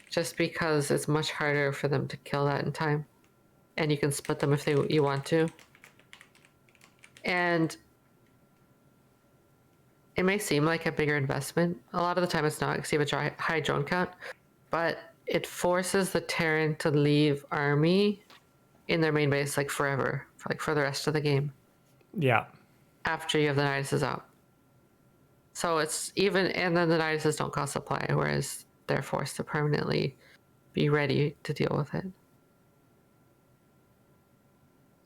Just because it's much harder for them to kill that in time. And you can split them if you want to. And it may seem like a bigger investment. A lot of the time it's not because you have a high drone count. But it forces the Terran to leave army in their main base like forever. For the rest of the game. Yeah. After you have the Niduses out. So it's even, and then the Niduses don't cost supply, whereas they're forced to permanently be ready to deal with it.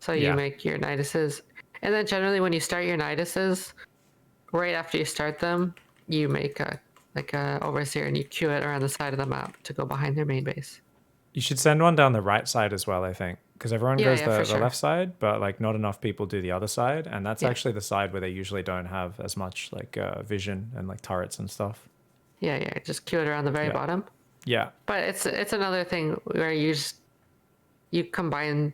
So you make your Niduses, and then generally when you start your Niduses, right after you start them, you make a overseer and you queue it around the side of the map to go behind their main base. You should send one down the right side as well, I think, because everyone goes the sure. left side, but like not enough people do the other side, and that's actually the side where they usually don't have as much like vision and like turrets and stuff. Yeah, just queue it around the very bottom. Yeah, but it's another thing where you combine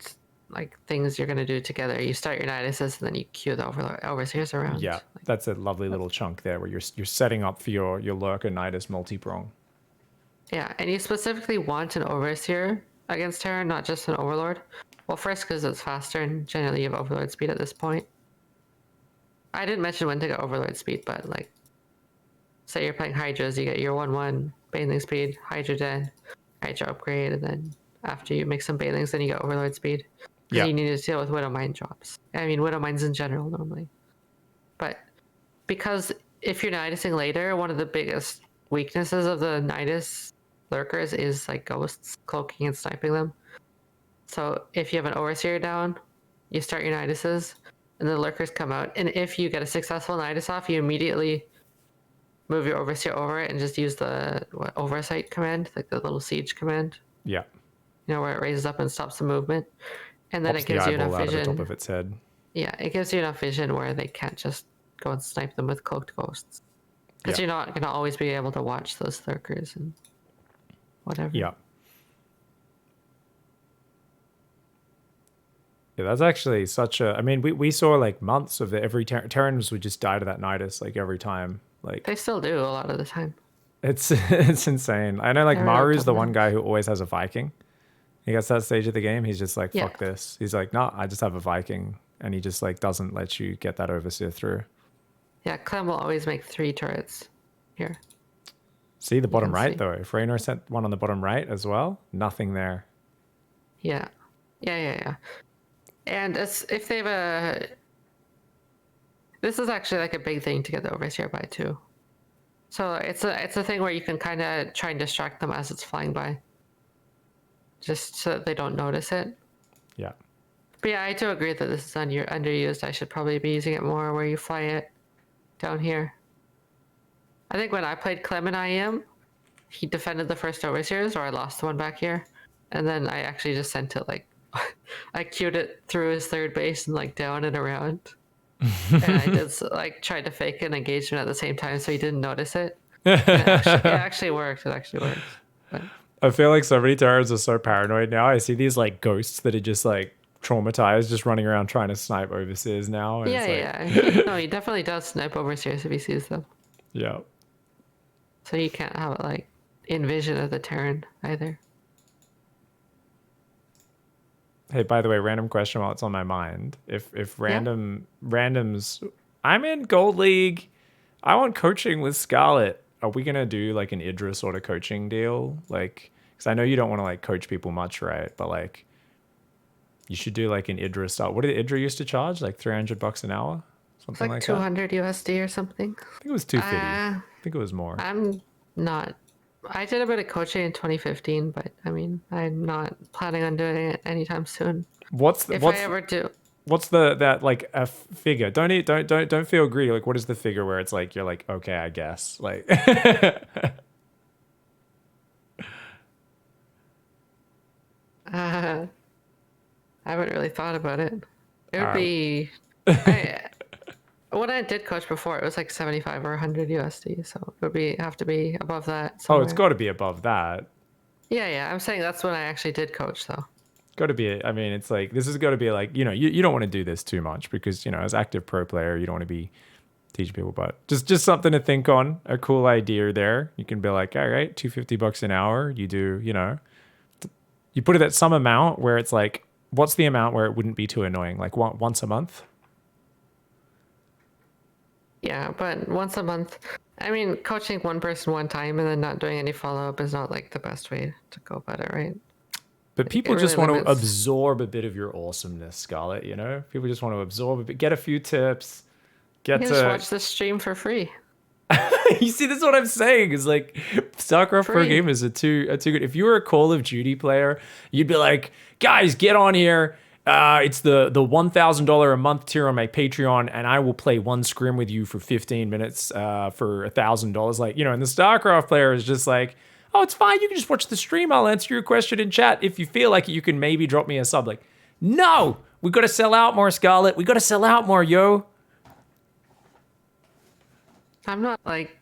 like things you're gonna do together. You start your Niduses and then you queue the overseers around. Yeah, that's a lovely little chunk there where you're setting up for your Lurker Nidus multi-prong. Yeah, and you specifically want an overseer against Terran, not just an overlord. Well, first because it's faster and generally you have overlord speed at this point. I didn't mention when to get overlord speed, but like, say you're playing Hydras, you get your 1/1 bathing speed, Hydra dead, Hydra upgrade, and then after you make some bathings, then you get overlord speed. Because you need to deal with Widow Mine drops. I mean, Widow Mines in general normally. But because if you're Nidusing later, one of the biggest weaknesses of the Nidus Lurkers is like ghosts, cloaking and sniping them. So if you have an overseer down, you start your Niduses, and the Lurkers come out. And if you get a successful Nidus off, you immediately move your overseer over it and just use the oversight command, like the little siege command. Yeah. You know, where it raises up and stops the movement. And then Pops it gives you enough out vision. of the top of its head. Yeah, it gives you enough vision where they can't just go and snipe them with cloaked ghosts. Because you're not going to always be able to watch those Lurkers and whatever. Yeah. Yeah, that's actually such a... I mean, we saw like months of every Terrans would just die to that Nidus like every time. Like they still do a lot of the time. It's insane. I know like Maru's the one guy who always has a Viking. He gets to that stage of the game, he's just like, fuck this. He's like, no, I just have a Viking. And he just like doesn't let you get that overseer through. Yeah, Clem will always make 3 turrets here. See the bottom right though. If Raynor sent one on the bottom right as well, nothing there. Yeah. And if they have a... This is actually like a big thing to get the overseer by too. So it's a thing where you can kind of try and distract them as it's flying by. Just so that they don't notice it. Yeah. But yeah, I do agree that this is underused. I should probably be using it more where you fly it down here. I think when I played Clem in IEM, he defended the first overseers, or I lost one back here. And then I actually just sent it like... I queued it through his third base and like down and around. And I just like tried to fake an engagement at the same time so he didn't notice it. It actually worked. It actually worked. But... I feel like so many Terrans are so paranoid now. I see these like ghosts that are just like traumatized, just running around trying to snipe overseers now. And No, he definitely does snipe overseers if he sees them. Yeah. So you can't have it like in vision of the Terran either. Hey, by the way, random question while it's on my mind. If randoms, I'm in Gold League. I want coaching with Scarlett. Are we gonna do like an Idra sort of coaching deal? Like, because I know you don't want to like coach people much, right? But like, you should do like an Idra style. What did Idra used to charge? Like $300 an hour, something like 200 USD or something. I think it was 250. I think it was more. I'm not. I did a bit of coaching in 2015, but I mean, I'm not planning on doing it anytime soon. If I ever do. What's that like a figure? Don't feel greedy. Like, what is the figure where it's like you're like, okay, I guess. Like, I haven't really thought about it. It would be. When I did coach before, it was like 75 or 100 USD, so it would have to be above that. Somewhere. Oh, it's got to be above that. Yeah. I'm saying that's when I actually did coach, though. Got to be. I mean, it's like this has got to be like, you know, you don't want to do this too much because, you know, as active pro player, you don't want to be teaching people, but just something to think on. A cool idea there. You can be like, all right, $250 an hour. You do, you know, you put it at some amount where it's like, what's the amount where it wouldn't be too annoying? Like once a month. Yeah, but once a month. I mean, coaching one person one time and then not doing any follow-up is not like the best way to go about it, right? But people just want to absorb a bit of your awesomeness, Scarlett, you know? People just want to absorb a bit, get a few tips. You can just watch this stream for free. You see, that's what I'm saying. Is like StarCraft pro Free. gamers are too good. If you were a Call of Duty player, you'd be like, guys, get on here. It's the $1,000 a month tier on my Patreon, and I will play one scrim with you for 15 minutes for $1,000. Like, and the StarCraft player is just like, oh, it's fine. You can just watch the stream. I'll answer your question in chat. If you feel like it, you can maybe drop me a sub. Like, no, we got to sell out more, Scarlett. We got to sell out more, yo. I'm not like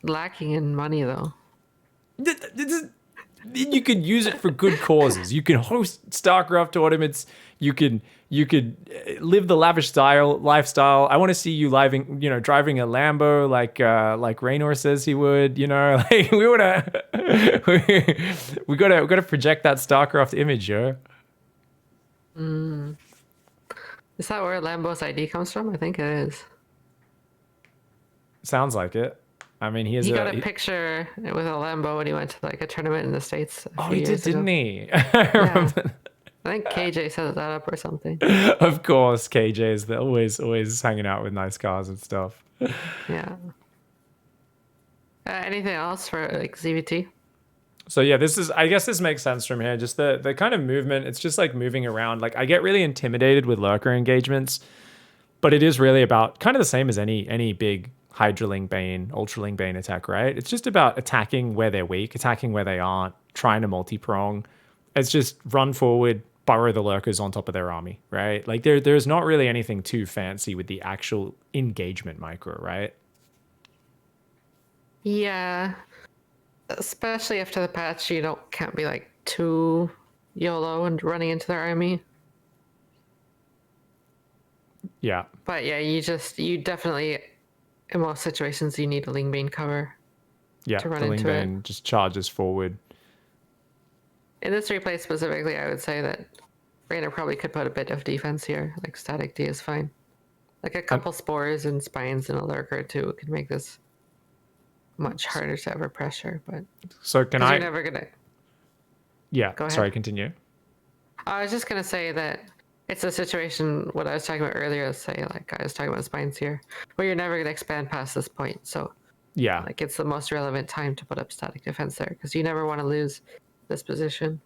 lacking in money though. You could use it for good causes. You can host StarCraft tournaments. You could live the lavish lifestyle. I want to see you driving a Lambo like Raynor says he would. Like we gotta project that StarCraft image, yo. Is that where Lambo's ID comes from? I think it is. Sounds like it. I mean, he got a picture with a Lambo when he went to like a tournament in the States. He did, didn't he? Yeah. I think KJ set that up or something. Of course, KJ is always hanging out with nice cars and stuff. Yeah. Anything else for like ZvT? So yeah, I guess this makes sense from here. Just the kind of movement. It's just like moving around. Like I get really intimidated with lurker engagements, but it is really about kind of the same as any big Hydraling Bane, Ultraling Bane attack, right? It's just about attacking where they're weak, attacking where they aren't, trying to multi-prong. It's just run forward, burrow the lurkers on top of their army, right? Like there's not really anything too fancy with the actual engagement micro, right? Yeah. Especially after the patch, you can't be like too YOLO and running into their army. Yeah. But yeah, you definitely, in most situations, you need a Ling Bane cover. Yeah, to run the Ling into Bane it. just charges forward. In this replay specifically, I would say that Raynor probably could put a bit of defense here. Like static D is fine. Like a couple spores and spines and a lurker too could make this much harder to ever pressure. But so can I? You're never gonna. Yeah. Go ahead. Sorry. Continue. I was just gonna say that it's a situation what I was talking about earlier. Say like I was talking about spines here, where you're never gonna expand past this point. So yeah, like it's the most relevant time to put up static defense there because you never want to lose this position.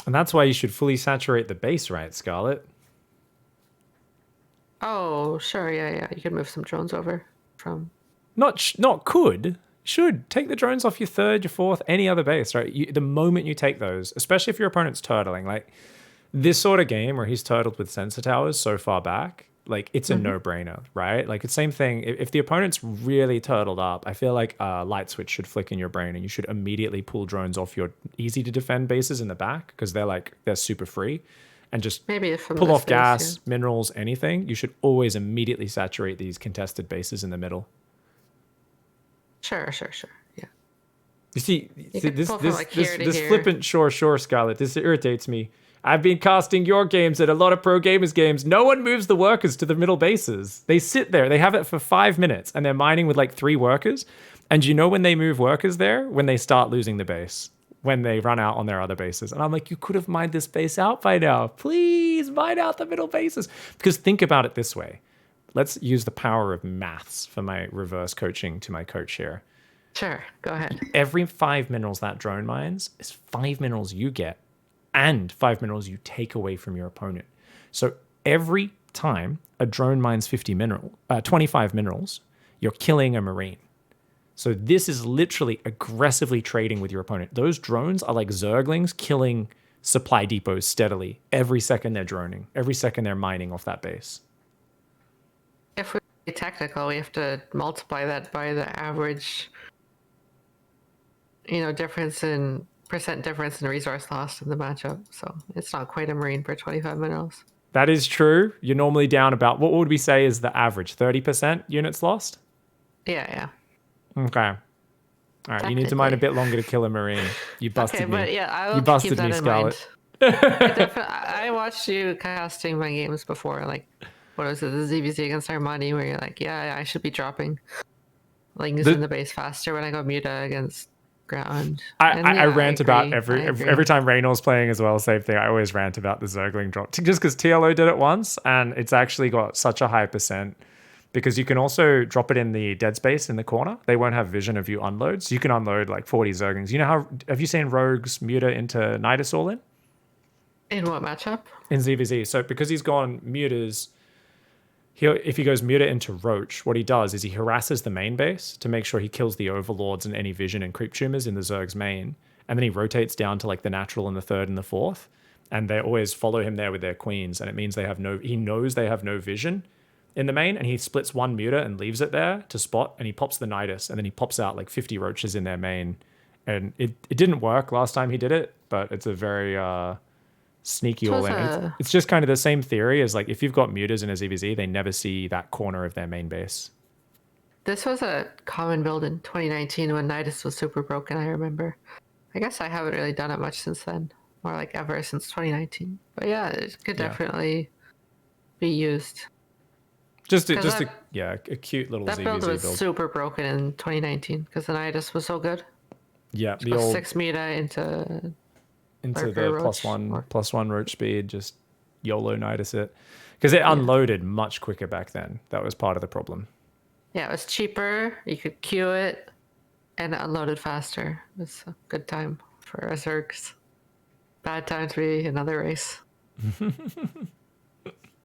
And that's why you should fully saturate the base, right, Scarlett? Oh, sure, yeah. You could move some drones over from. Not could. Should take the drones off your third, your fourth, any other base, right? The moment you take those, especially if your opponent's turtling, like this sort of game where he's turtled with sensor towers so far back, like it's a no-brainer, right? Like it's the same thing. If the opponent's really turtled up, I feel like a light switch should flick in your brain, and you should immediately pull drones off your easy to defend bases in the back because they're super free, and just Maybe from pull this off base, gas, yeah. minerals, anything. You should always immediately saturate these contested bases in the middle. Sure. Yeah. You see could this pull from, like, here to this here. flippant sure, Scarlett. This irritates me. I've been casting your games at a lot of pro gamers games. No one moves the workers to the middle bases. They sit there. They have it for 5 minutes, and they're mining with like 3 workers. And you know when they move workers there? When they start losing the base. When they run out on their other bases. And I'm like, you could have mined this base out by now. Please mine out the middle bases. Because think about it this way. Let's use the power of maths for my reverse coaching to my coach here. Sure, go ahead. Every 5 minerals that drone mines is 5 minerals you get and 5 minerals you take away from your opponent. So every time a drone mines 25 minerals, you're killing a marine. So this is literally aggressively trading with your opponent. Those drones are like Zerglings killing supply depots steadily. Every second they're droning. Every second they're mining off that base. If we're technical, we have to multiply that by the average, difference in resource lost in the matchup. So it's not quite a marine per 25 minerals. That is true. You're normally down about, what would we say is the average? 30% units lost? Yeah. Okay. All right, you need to mine a bit longer to kill a marine. You busted Okay, me. but yeah, I'll You busted keep that me, in Scarlett. mind. I watched you casting my games before, like, what was it, the ZvT against Armani, where you're like, yeah, I should be dropping lings in the base faster when I go muta against ground. I rant about I agree. every time Reynolds playing as well, same thing. I always rant about the Zergling drop. Just because TLO did it once, and it's actually got such a high percent because you can also drop it in the dead space in the corner. They won't have vision of you unload. So you can unload like 40 Zerglings. You know how, have you seen Rogues Muta into Nidus all in? In what matchup? In ZvZ. So because he's gone Mutas, if he goes Muta into Roach, what he does is he harasses the main base to make sure he kills the overlords and any vision and creep tumors in the Zerg's main. And then he rotates down to like the natural and the third and the fourth. And they always follow him there with their queens. And it means he knows they have no vision in the main. And he splits one Muta and leaves it there to spot. And he pops the Nidus. And then he pops out like 50 Roaches in their main. And it didn't work last time he did it, but it's a very sneaky all in. It's just kind of the same theory as like if you've got Mutas in a ZvZ, they never see that corner of their main base. This was a common build in 2019 when Nidus was super broken, I remember. I guess I haven't really done it much since then. More like ever since 2019. But yeah, it could definitely be used. Just a cute little that ZvZ build was build. super broken in 2019 because the Nidus was so good. Yeah, the old 6 Muta into Lurker the +1 Roach speed, just YOLO Nidus it. Because it unloaded much quicker back then. That was part of the problem. Yeah, it was cheaper. You could queue it, and it unloaded faster. It was a good time for Zergs. Bad time to be another race.